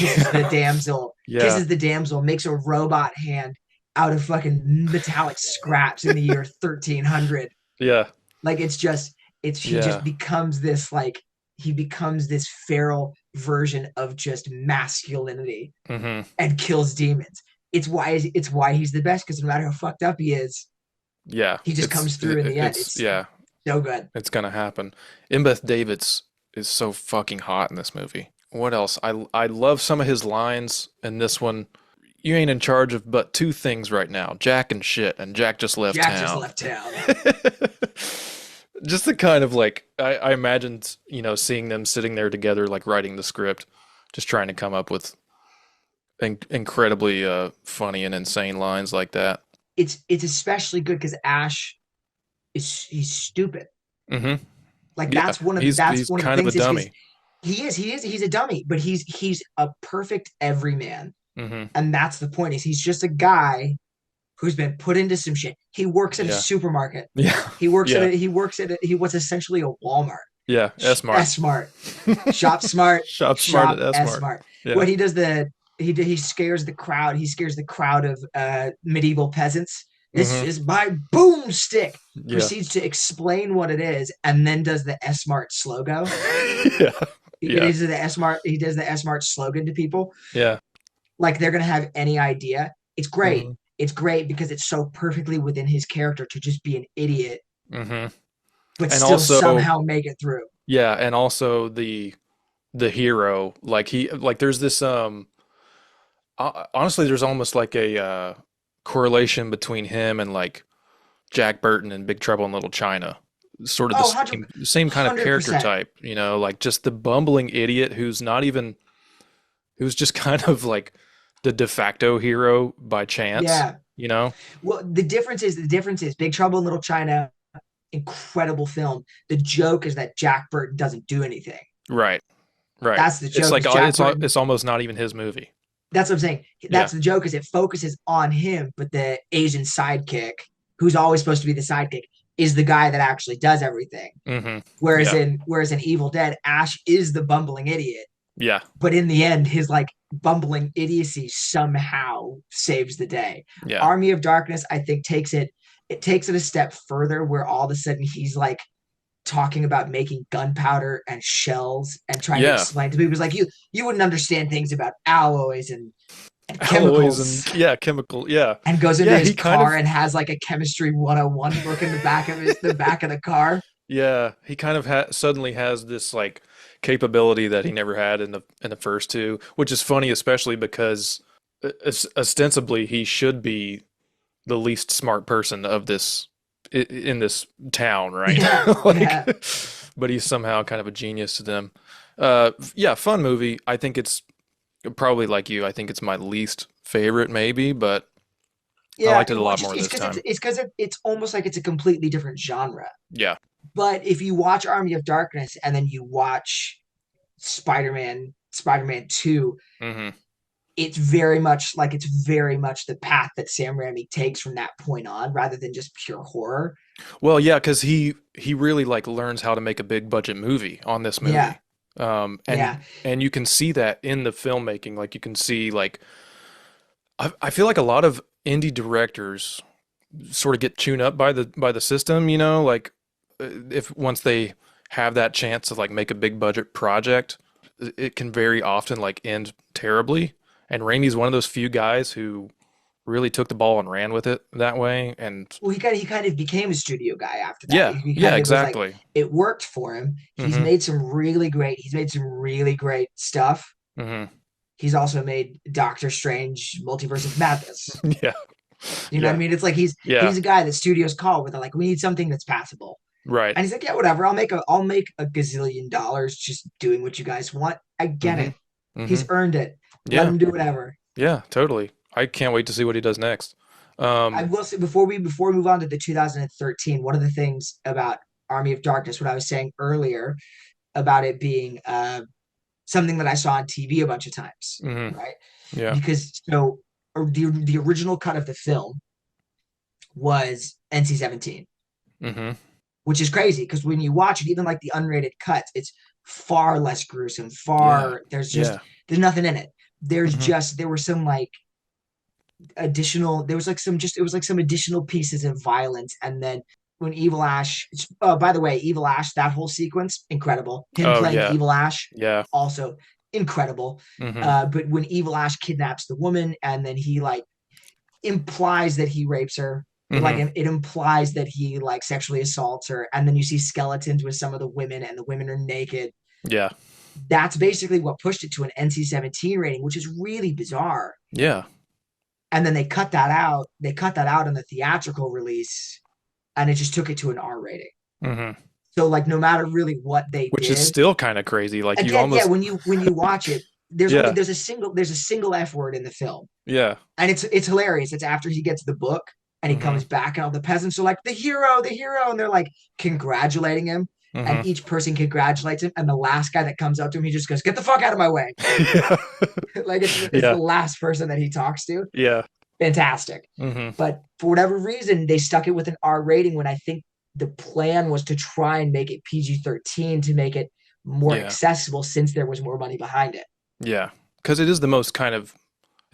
kisses the damsel, makes a robot hand out of fucking metallic scraps in the year 1300. Yeah. Like it's just it's he just Yeah. becomes this like he becomes this feral version of just masculinity Hmm. and kills demons. It's why he's the best, because no matter how fucked up he is, Yeah. he just comes through in the end. It's It's yeah. so good. It's gonna happen. Embeth Davidtz is so fucking hot in this movie. What else? I love some of his lines in this one. You ain't in charge of but two things right now, Jack and shit, and Jack just left Jack just town. left town. Just the kind of like I imagined, seeing them sitting there together, like writing the script, just trying to come up with incredibly funny and insane lines like that. It's especially good because Ash he's stupid. Hmm. Like Yeah, that's he's one of the kind of a things is because dummy. he's a dummy, but he's a perfect everyman. Hmm. And that's the point, is he's just a guy who's been put into some shit. He works at a Yeah, supermarket. yeah, yeah, He works at he what's essentially a Walmart. yeah. S Mart. S Smart. Shop smart, Shop smart at shop S S Mart. Smart. Yeah. What he does he scares the crowd. He scares the crowd of medieval peasants. This Hmm. is my boomstick. Yeah. Proceeds to explain what it is, and then does the S Smart slogan. Yeah. He Yeah. does the S Smart. He does the S Smart slogan to people, Yeah. like they're gonna have any idea. It's great. Hmm. It's great because it's so perfectly within his character to just be an idiot, Hmm. but And still also, somehow make it through. yeah, and also the hero, like there's this honestly, there's almost like a correlation between him and like Jack Burton and Big Trouble in Little China. Sort of the Oh, 100 same kind of character percent. type, like just the bumbling idiot who's not even who's just kind of like the de facto hero by chance, Yeah. you know? Well, the difference is Big Trouble in Little China, incredible film. The joke is that Jack Burton doesn't do anything. Right, right. That's the It's joke, like is Jack Burton. it's almost not even his movie. That's what I'm saying. Yeah. That's the joke, is it focuses on him, but the Asian sidekick, who's always supposed to be the sidekick, is the guy that actually does everything. Hmm. Whereas Yeah. in Evil Dead, Ash is the bumbling idiot, Yeah. but in the end, his like bumbling idiocy somehow saves the day. Yeah. Army of Darkness, I think, takes it a step further, where all of a sudden he's like talking about making gunpowder and shells and trying to Yeah. explain to people. He's like, you wouldn't understand things about alloys and Alloys and chemicals, yeah, chemical. Yeah. and goes into Yeah, his he kind car of and has like a chemistry 101 book in the back of the car. yeah, he kind of suddenly has this like capability that he never had in the first two, which is funny especially because ostensibly he should be the least smart person of this in this town, right? Yeah, Like, yeah, but he's somehow kind of a genius to them. Yeah, fun movie. I think it's probably like you. I think it's my least favorite, maybe, but I yeah. liked it a Well, lot more this time. it's because it's almost like it's a completely different genre. Yeah. But if you watch Army of Darkness and then you watch Spider-Man 2, Hmm. it's very much the path that Sam Raimi takes from that point on, rather than just pure horror. Well, yeah, because he really like learns how to make a big budget movie on this Yeah, movie. Um, and yeah. and you can see that in the filmmaking. Like you can see like I feel like a lot of indie directors sort of get chewed up by the system, like if once they have that chance to like make a big budget project, it can very often like end terribly. And Raimi's one of those few guys who really took the ball and ran with it that way. And Well, he kind of became a studio guy after that. yeah, He yeah, kind of was like, exactly. it worked for him. Hmm. He's made some really great stuff. Hmm. He's also made Doctor Strange Multiverse of Madness. Yeah, You know what I yeah, mean? It's like yeah. he's a guy that studios call where they're like, we need something that's passable. Right. And he's like, yeah, whatever. I'll make a gazillion dollars just doing what you guys want. I get Hmm. it. Hmm. He's earned it. Let Yeah, him do whatever. yeah, totally. I can't wait to see what he does next. I Um, will say, before we move on to the 2013, one of the things about Army of Darkness, what I was saying earlier about it being something that I saw on TV a bunch of times, mhm, right? yeah. Because the original cut of the film was NC-17. Mm-hmm. which is crazy because when you watch it, even like the unrated cuts, it's far less gruesome. Yeah. There's Yeah. nothing in it. Mm-hmm. There were some like there was like some just it was like some additional pieces of violence, and then when Evil Ash, oh, by the way, Evil Ash, that whole sequence, incredible. Him Oh playing yeah. Evil Ash, Yeah. also incredible. Mm-hmm. But when Evil Ash kidnaps the woman and then he like implies that he rapes her, Mm-hmm. it implies that he like sexually assaults her, and then you see skeletons with some of the women, and the women are naked. Yeah. That's basically what pushed it to an NC-17 rating, which is really bizarre. Yeah. And then they cut that out. They cut that out in the theatrical release, and it just took it to an R rating. Mm-hmm. So like no matter really what they Which is did, still kind of crazy. Like you again, yeah, almost. when you watch it, Yeah. there's a single F word in the film, Yeah. and it's hilarious. It's after he gets the book and he Mm-hmm. comes back, and all the peasants are like the hero, and they're like congratulating him, and Mm-hmm. each person congratulates him, and the last guy that comes up to him, he just goes, "Get the fuck out of my way!" Yeah. Like it's the Yeah. last person that he talks to. Yeah. Fantastic. Mm-hmm. But for whatever reason, they stuck it with an R rating when I think the plan was to try and make it PG-13 to make it more Yeah. accessible since there was more money behind it. Yeah. Because it is the most kind of,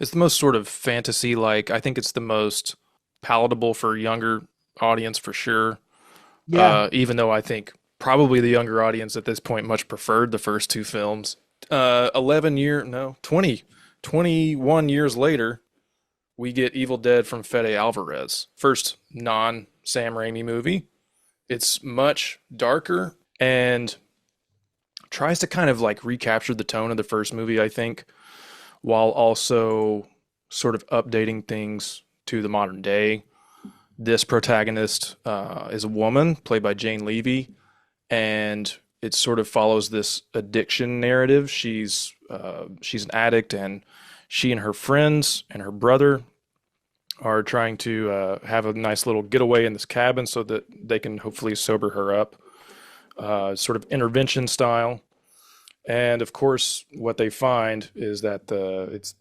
it's the most sort of fantasy like. I think it's the most palatable for younger audience for sure. Yeah. Even though I think probably the younger audience at this point much preferred the first two films. 21 years later, we get Evil Dead from Fede Alvarez. First non Sam Raimi movie. It's much darker and tries to kind of like recapture the tone of the first movie, I think, while also sort of updating things to the modern day. This protagonist is a woman played by Jane Levy, and it sort of follows this addiction narrative. She's an addict, and she and her friends and her brother are trying to have a nice little getaway in this cabin so that they can hopefully sober her up, sort of intervention style. And of course, what they find is that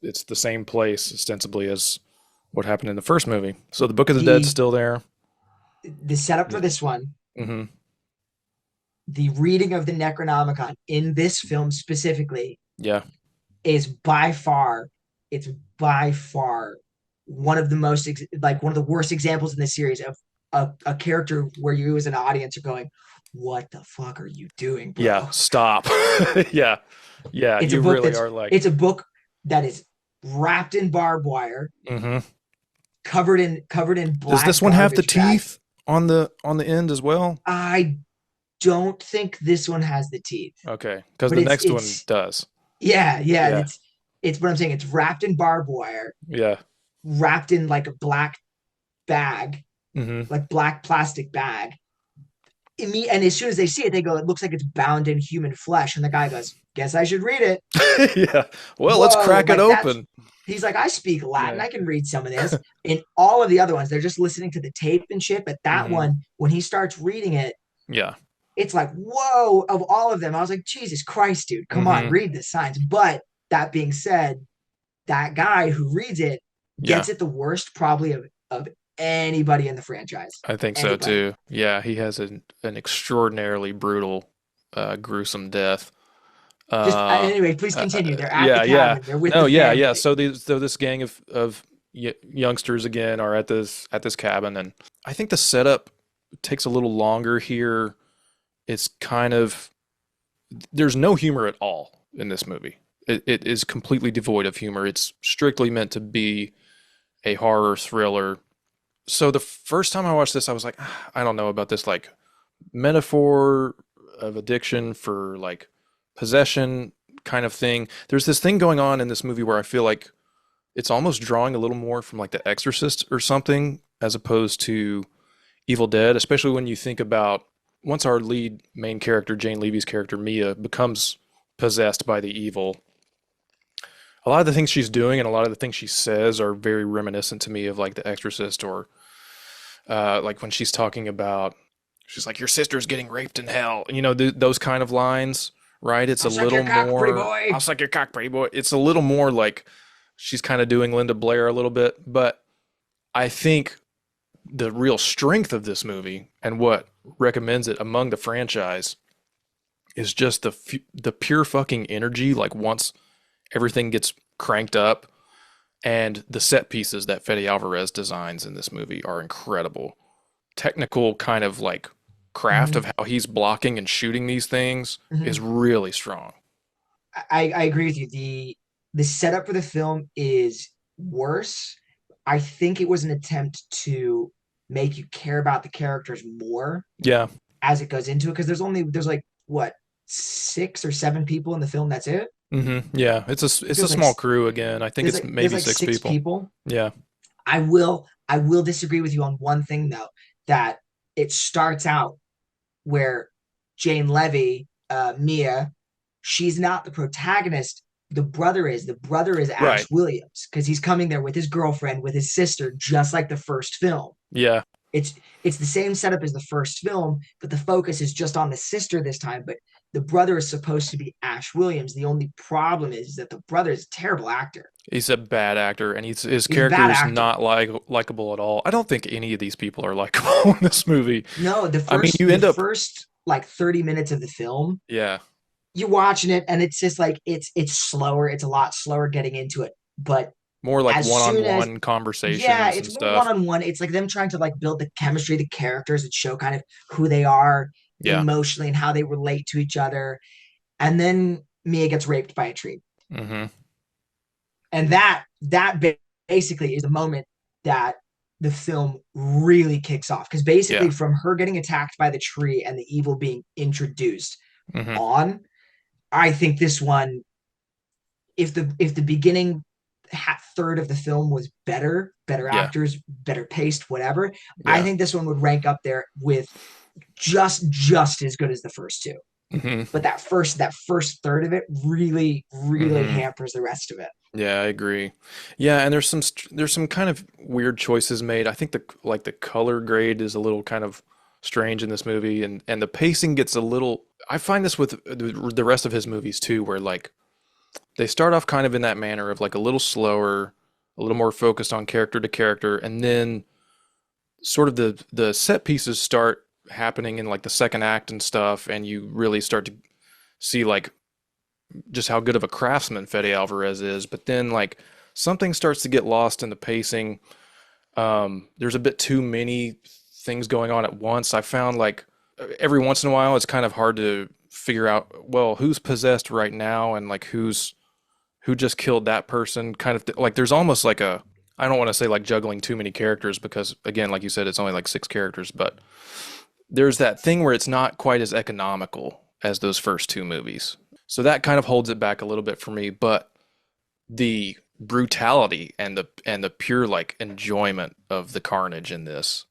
it's the same place ostensibly as what happened in the first movie. So the Book of the Dead's The still there. the setup for this one, Mm-hmm. the reading of the Necronomicon in this film specifically Yeah. is by far, it's by far one of the most like one of the worst examples in this series of a character where you as an audience are going, "What the fuck are you doing, Yeah. bro?" Stop. Yeah. Yeah. It's a You book really that's are like. it's a book that is wrapped in barbed wire, Mm-hmm. covered in Does black this one have the garbage bags. teeth on the end as well? I don't think this one has the teeth, Okay, because but the next one it's does. yeah, Yeah. it's what I'm saying. It's wrapped in barbed wire, Yeah. wrapped in like a black bag, Mm-hmm. like black plastic bag. And as soon as they see it, they go, "It looks like it's bound in human flesh." And the guy goes, "Guess I should read it." Yeah. Well, let's Whoa, crack it like that's open. he's like, "I speak Latin, Yeah. I can read some of this." In all of the other ones, they're just listening to the tape and shit. But that Mm-hmm. one, when he starts reading it, Yeah. it's like, whoa, of all of them. I was like, Jesus Christ, dude, come on, Mm-hmm. read the signs. But that being said, that guy who reads it Yeah. gets it the worst probably of anybody in the franchise. I think so Anybody. too. Yeah, he has an extraordinarily brutal, gruesome death. Just Uh, anyway, please continue. They're at the yeah, yeah. cabin. They're with No, the yeah, yeah. family. So this gang of youngsters again are at this cabin, and I think the setup takes a little longer here. It's kind of there's no humor at all in this movie. It is completely devoid of humor. It's strictly meant to be a horror thriller. So the first time I watched this, I was like, "Ah, I don't know about this like metaphor of addiction for like possession kind of thing. There's this thing going on in this movie where I feel like it's almost drawing a little more from like The Exorcist or something as opposed to Evil Dead, especially when you think about once our lead main character, Jane Levy's character, Mia, becomes possessed by the evil. A lot of the things she's doing and a lot of the things she says are very reminiscent to me of like The Exorcist or like when she's talking about, she's like, your sister's getting raped in hell. You know, those kind of lines, right? It's I'll a suck your little cock, pretty more, I'll boy. suck your cock, pretty boy. It's a little more like she's kind of doing Linda Blair a little bit. But I think the real strength of this movie and what recommends it among the franchise is just the pure fucking energy. Like once everything gets cranked up, and the set pieces that Fede Alvarez designs in this movie are incredible. Technical kind of like craft of Mhm. how he's blocking and shooting these things is Mhm. really strong. I agree with you. The setup for the film is worse. I think it was an attempt to make you care about the characters more Yeah. as it goes into it, because there's like what, 6 or 7 people in the film. That's it. Yeah. It's a There's like small crew again. I think it's there's maybe like six six people. people. Yeah. I will disagree with you on one thing though, that it starts out where Jane Levy, Mia, she's not the protagonist. The brother is. The brother is Right. Ash Williams because he's coming there with his girlfriend, with his sister, just like the first film. Yeah. It's it's the same setup as the first film, but the focus is just on the sister this time. But the brother is supposed to be Ash Williams. The only problem is that the brother is a terrible actor. He's a bad actor, and his He's a character bad is actor. not likable at all. I don't think any of these people are likable in this movie. No, the I mean, first you the end up, first like 30 minutes of the film, yeah, you're watching it and it's just like it's slower. It's a lot slower getting into it. But more like as soon as one-on-one yeah, conversations and it's more stuff. one-on-one. It's like them trying to like build the chemistry of the characters and show kind of who they are Yeah. emotionally and how they relate to each other. And then Mia gets raped by a tree. hmm And that basically is the moment that the film really kicks off, because basically Yeah. from her getting attacked by the tree and the evil being introduced hmm on, I think this one, if the beginning third of the film was better Yeah. actors, better paced, whatever, I Yeah. think this one would rank up there with just as good as the first two. hmm But that first third of it really hmm hampers the rest of it. Yeah, I agree. Yeah, and there's some kind of weird choices made. I think the color grade is a little kind of strange in this movie, and the pacing gets a little. I find this with the rest of his movies too, where like they start off kind of in that manner of like a little slower, a little more focused on character to character, and then sort of the set pieces start happening in like the second act and stuff, and you really start to see like just how good of a craftsman Fede Alvarez is. But then like something starts to get lost in the pacing. There's a bit too many things going on at once. I found like every once in a while it's kind of hard to figure out, well, who's possessed right now and like who just killed that person, kind of like there's almost like a, I don't want to say like juggling too many characters because again, like you said, it's only like six characters, but there's that thing where it's not quite as economical as those first two movies. So that kind of holds it back a little bit for me, but the brutality and the pure like enjoyment of the carnage in this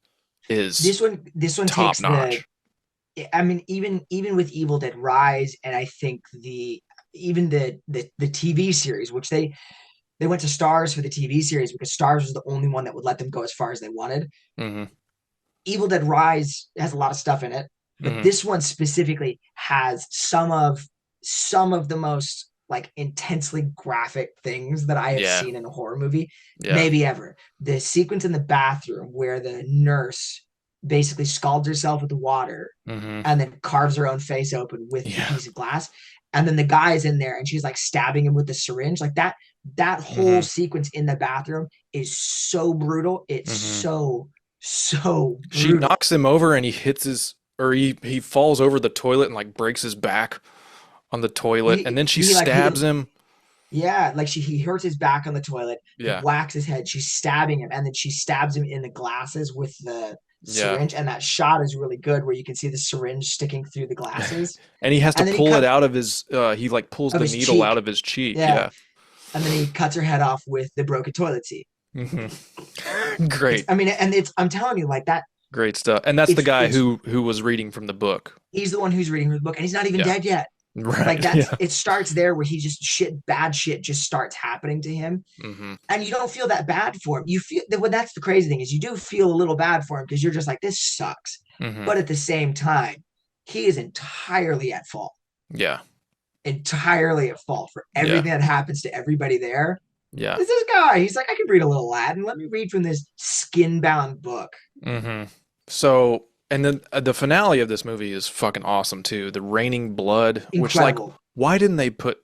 is This one top takes the, notch. I mean, even with Evil Dead Rise, and I think even the TV series, which they went to Stars for the TV series because Stars was the only one that would let them go as far as they wanted. hmm Evil Dead Rise has a lot of stuff in it, but hmm this one specifically has some of the most like intensely graphic things that I have Yeah, seen in a horror movie, yeah, maybe ever. The sequence in the bathroom where the nurse basically scalds herself with the water hmm and then carves her own face open with the yeah, piece of glass. And then the guy is in there and she's like stabbing him with the syringe. Like that whole hmm sequence in the bathroom is so brutal. It's hmm so She brutal. knocks him over and he hits his, or he falls over the toilet and like breaks his back on the toilet, and then she He like stabs him. yeah, like he hurts his back on the toilet, he Yeah, whacks his head, she's stabbing him, and then she stabs him in the glasses with the yeah. syringe, and that shot is really good where you can see the syringe sticking through the glasses. And he has to And then he pull it cut out of his he like pulls of the his needle out cheek. of his cheek. Yeah. Yeah. And then he cuts her head off with the broken toilet seat. hmm It's, Great. I mean, and it's, I'm telling you, like that, Great stuff. And that's the guy it's who was reading from the book. he's the one who's reading the book and he's not even Yeah. dead yet. Like Right. that's Yeah. it starts there where he just bad shit just starts happening to him, hmm and you don't feel that bad for him. You feel that, well, that's the crazy thing, is you do feel a little bad for him because you're just like, this sucks. hmm But at the same time, he is entirely at fault, Yeah. entirely at fault for Yeah. everything that happens to everybody there. Yeah. It's this guy. He's like, I can read a little Latin. Let me read from this skin-bound book. Hmm. So, and then the finale of this movie is fucking awesome too. The raining blood, which like, Incredible. why didn't they put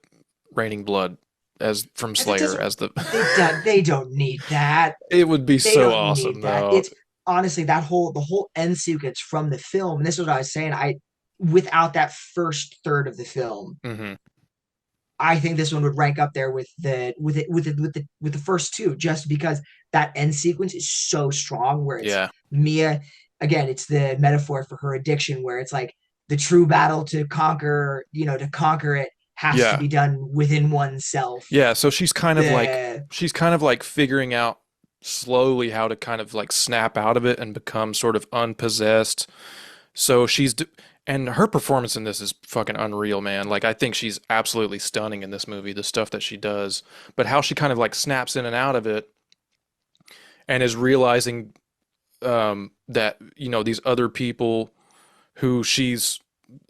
raining blood as from Because it Slayer doesn't. as the? They don't need that. It would be They so don't need awesome that. though. It's honestly the whole end sequence from the film. And this is what I was saying. Without that first third of the film, Hmm. I think this one would rank up there with the first two, just because that end sequence is so strong. Where it's Yeah. Mia again, it's the metaphor for her addiction, where it's like the true battle to conquer, to conquer it has to Yeah. be done within oneself. Yeah. So The she's kind of like figuring out slowly how to kind of like snap out of it and become sort of unpossessed. So and her performance in this is fucking unreal, man. Like I think she's absolutely stunning in this movie, the stuff that she does, but how she kind of like snaps in and out of it and is realizing that these other people who she's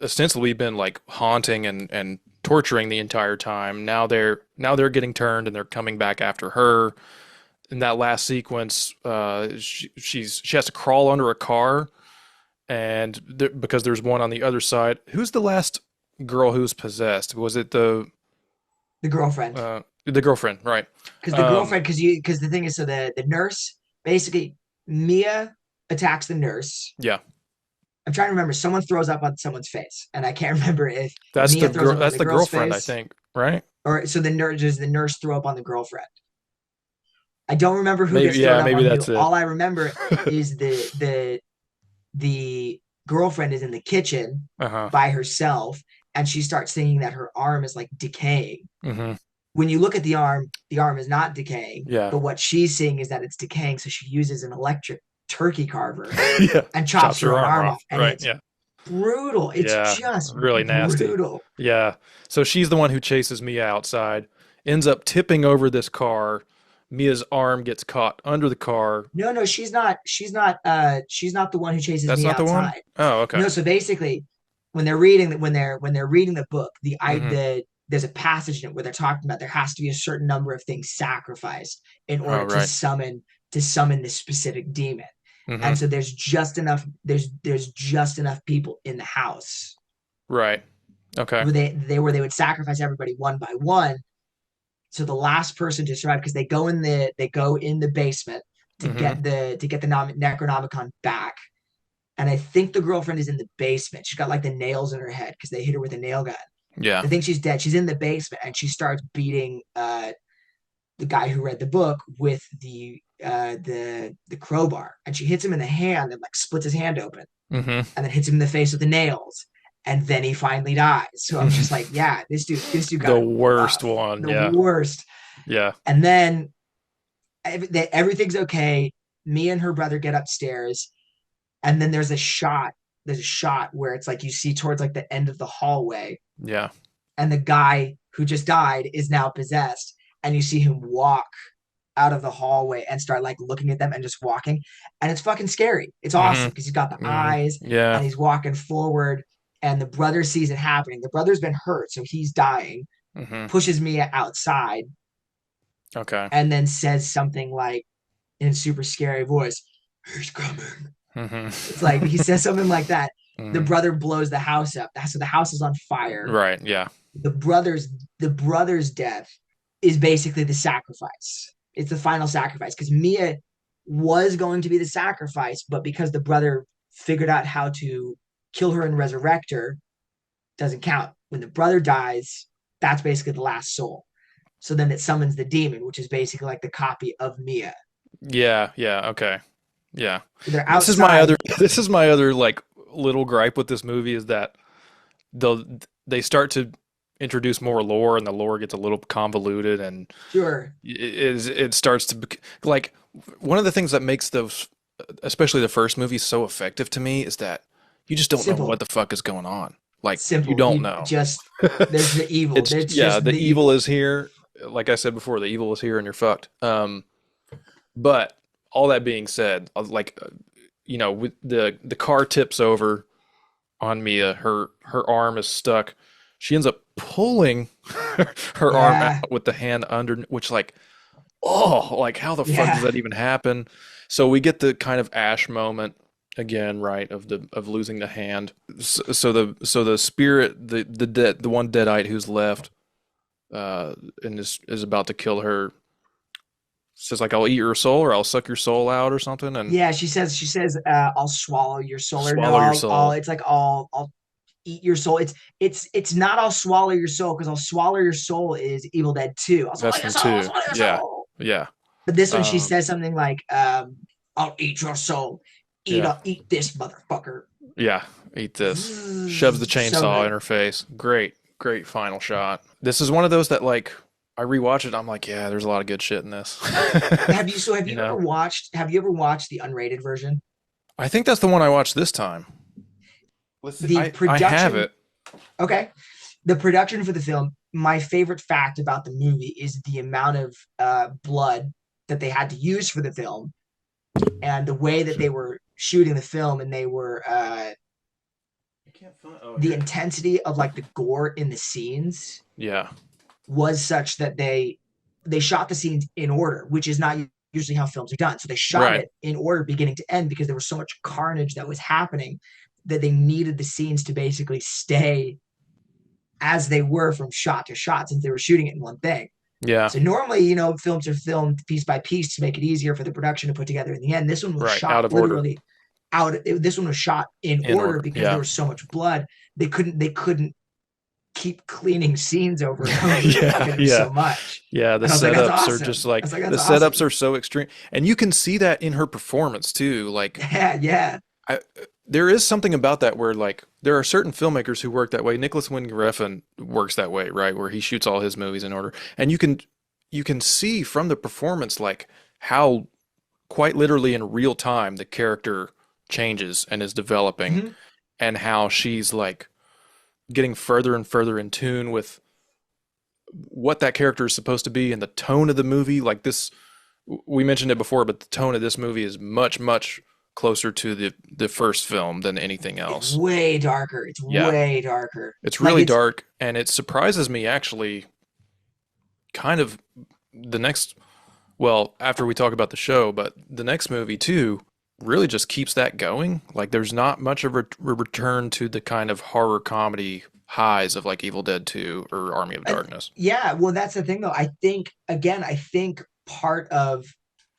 ostensibly been like haunting and torturing the entire time. Now they're getting turned and they're coming back after her. In that last sequence, she has to crawl under a car, and because there's one on the other side. Who's the last girl who's possessed? Was it the girlfriend. the girlfriend? Right. Because the Um, girlfriend, because the thing is, so the nurse basically, Mia attacks the nurse. yeah, I'm trying to remember. Someone throws up on someone's face, and I can't remember if that's the Mia throws girl. up on That's the the girl's girlfriend, I face, think. Right? or so the nurse does the nurse throw up on the girlfriend. I don't remember who Maybe. gets thrown Yeah. up Maybe on who. that's it. All I remember is the girlfriend is in the kitchen Uh-huh. by herself, and she starts thinking that her arm is like decaying. Hmm. When you look at the arm is not decaying, Yeah. but what she's seeing is that it's decaying. So she uses an electric turkey carver Yeah. and chops Chops her her own arm arm off. off. And Right. it's Yeah. brutal. It's Yeah. just Really nasty. brutal. Yeah. So she's the one who chases Mia outside, ends up tipping over this car. Mia's arm gets caught under the car. No, no, she's not the one who chases That's me not the one? outside. Oh, okay. No, so basically when they're reading the book, Hmm. there's a passage in it where they're talking about there has to be a certain number of things sacrificed in Oh, order right. to summon this specific demon. Hmm. And so there's just enough people in the house Right. Okay. where they would sacrifice everybody one by one. So the last person to survive, because they go in the basement Hmm. to get the Necronomicon back. And I think the girlfriend is in the basement. She's got like the nails in her head because they hit her with a nail gun. Yeah. They think she's dead. She's in the basement and she starts beating the guy who read the book with the crowbar. And she hits him in the hand and like splits his hand open Hmm. and then hits him in the face with the nails. And then he finally dies. So I'm just like, yeah, this dude got The it worst rough. one. The Yeah. worst. Yeah. And then everything's okay. Me and her brother get upstairs, and then there's a shot where it's like you see towards like the end of the hallway, Yeah. and the guy who just died is now possessed, and you see him walk out of the hallway and start like looking at them and just walking, and it's fucking scary. It's Hmm. awesome because he's got the Hmm. eyes Yeah. and he's walking forward, and the brother sees it happening. The brother's been hurt, so he's dying, Hmm. pushes me outside, Okay. and then says something like in a super scary voice, he's coming. Hmm. It's like he says something like that. The Hmm. brother blows the house up. So the house is on fire. Right. Yeah. The brother's the brother's death is basically the sacrifice. It's the final sacrifice because Mia was going to be the sacrifice, but because the brother figured out how to kill her and resurrect her, doesn't count. When the brother dies, that's basically the last soul. So then it summons the demon, which is basically like the copy of Mia. Yeah. Yeah. Okay. Yeah. So they're This is my outside. other this is my other like little gripe with this movie is that they start to introduce more lore and the lore gets a little convoluted and Sure. it starts to like one of the things that makes those especially the first movie so effective to me is that you just don't know what Simple. the fuck is going on. Like you Simple. don't You know. just there's the evil. It's It's yeah, just the the evil evil. is here. Like I said before, the evil is here and you're fucked. But all that being said, with the car tips over on Mia, her arm is stuck. She ends up pulling her arm Yeah. out with the hand under, which like oh, like how the fuck does Yeah. that even happen? So we get the kind of Ash moment again, right, of losing the hand. So the spirit, the one deadite who's left, and is about to kill her, says like, "I'll eat your soul, or I'll suck your soul out, or something," and Yeah, she says, I'll swallow your soul, or no, swallow your I'll soul. it's like I'll eat your soul. It's not I'll swallow your soul, because I'll swallow your soul is Evil Dead 2. I'll That's swallow your from soul, I'll two. swallow your Yeah, soul. yeah, But this one she um, says something like, I'll eat your soul. yeah, Eat this motherfucker. yeah. Eat this. Shoves the So chainsaw in good. her face. Great, great final shot. This is one of those that like I rewatch it. I'm like, yeah, there's a lot of good shit in this. Have You you ever know, watched the unrated version? I think that's the one I watched this time. Let's see. The I have production, it. okay. The production for the film, my favorite fact about the movie is the amount of blood that they had to use for the film, and the way that they were shooting the film, and they were I can't find. Oh, the here. intensity of like the gore in the scenes Yeah. was such that they shot the scenes in order, which is not usually how films are done. So they shot Right. it in order beginning to end, because there was so much carnage that was happening that they needed the scenes to basically stay as they were from shot to shot, since they were shooting it in one thing. Yeah. So normally, films are filmed piece by piece to make it easier for the production to put together in the end. This one was Right. shot Out of order. literally out. This one was shot in In order order. because there Yeah. was so much blood. They couldn't keep cleaning scenes over and over again Yeah. because there was Yeah. so much. Yeah. The And I was like, that's setups are awesome. just I like was like, the that's setups awesome. are so extreme, and you can see that in her performance too. Like Yeah, yeah. I, there is something about that where like there are certain filmmakers who work that way. Nicholas Winding Refn works that way, right? Where he shoots all his movies in order, and you can see from the performance like how quite literally in real time the character changes and is developing, Hmm. and how she's like getting further and further in tune with what that character is supposed to be and the tone of the movie. Like this, we mentioned it before, but the tone of this movie is much, much closer to the first film than anything It's else. way darker. It's Yeah, way darker. it's Like really it's dark, and it surprises me actually. Kind of the next, well, after we talk about the show, but the next movie too really just keeps that going. Like there's not much of a return to the kind of horror comedy highs of like Evil Dead 2 or Army of I, Darkness. yeah, well, that's the thing though. I think part of,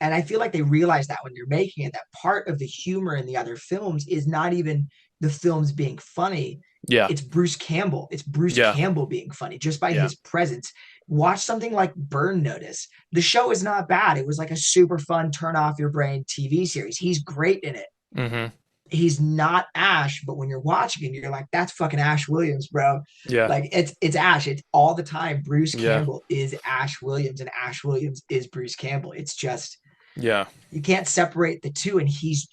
and I feel like they realize that when you're making it, that part of the humor in the other films is not even the films being funny. Yeah, It's Bruce Campbell. It's Bruce yeah, Campbell being funny just by yeah. his presence. Watch something like Burn Notice. The show is not bad. It was like a super fun turn off your brain TV series. He's great in it. Mm-hmm. He's not Ash, but when you're watching him, you're like, that's fucking Ash Williams, bro. Yeah, Like it's Ash. It's all the time. Bruce yeah, Campbell is Ash Williams, and Ash Williams is Bruce Campbell. It's just yeah. you can't separate the two, and he's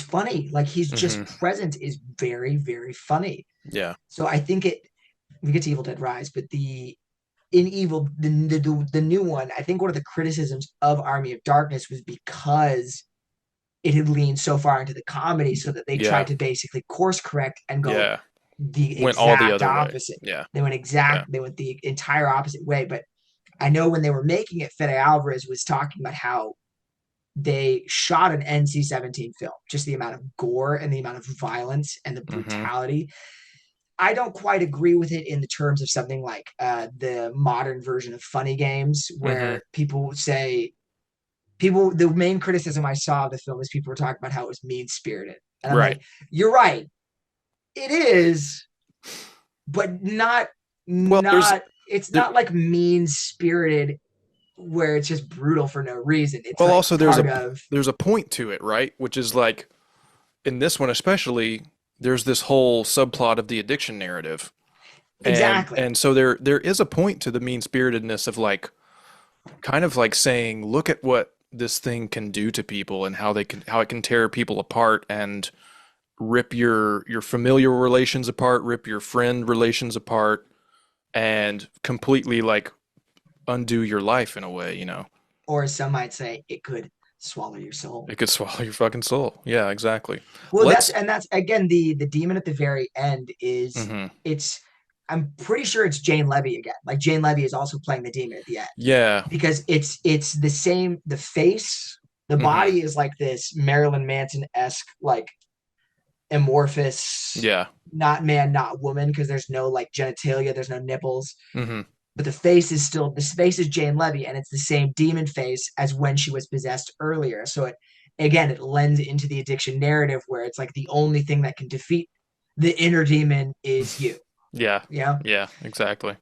funny. Like he's just Mm-hmm. present is very, very funny. Yeah, So I think we get to Evil Dead Rise, but the new one, I think one of the criticisms of Army of Darkness was because it had leaned so far into the comedy, so that they tried yeah, to basically course correct and go yeah. the Went all the exact other way. opposite. Yeah, yeah. They went the entire opposite way. But I know when they were making it, Fede Alvarez was talking about how they shot an NC-17 film, just the amount of gore and the amount of violence and the Mm-hmm. brutality. I don't quite agree with it in the terms of something like the modern version of Funny Games, Mm-hmm. where the main criticism I saw of the film is people were talking about how it was mean spirited. And I'm Right. like, you're right. It is, but Well, not it's there, not like mean spirited where it's just brutal for no reason. It's well, like also part of there's a point to it, right? Which is like in this one especially, there's this whole subplot of the addiction narrative, and exactly. and so there is a point to the mean spiritedness of like kind of like saying, look at what this thing can do to people and how it can tear people apart and rip your familiar relations apart, rip your friend relations apart, and completely like undo your life in a way, you know. Or as some might say, it could swallow your soul. It could swallow your fucking soul. Yeah, exactly. Well, Let's that's again the demon at the very end is hmm it's I'm pretty sure it's Jane Levy again. Like Jane Levy is also playing the demon at the end Yeah. because it's the same. The face, the Hmm. body is like this Marilyn Manson esque like amorphous, Yeah. not man, not woman, because there's no like genitalia, there's no nipples. Hmm. But the face is Jane Levy, and it's the same demon face as when she was possessed earlier. So it lends into the addiction narrative where it's like the only thing that can defeat the inner demon is you. Yeah. You know? Yeah, exactly.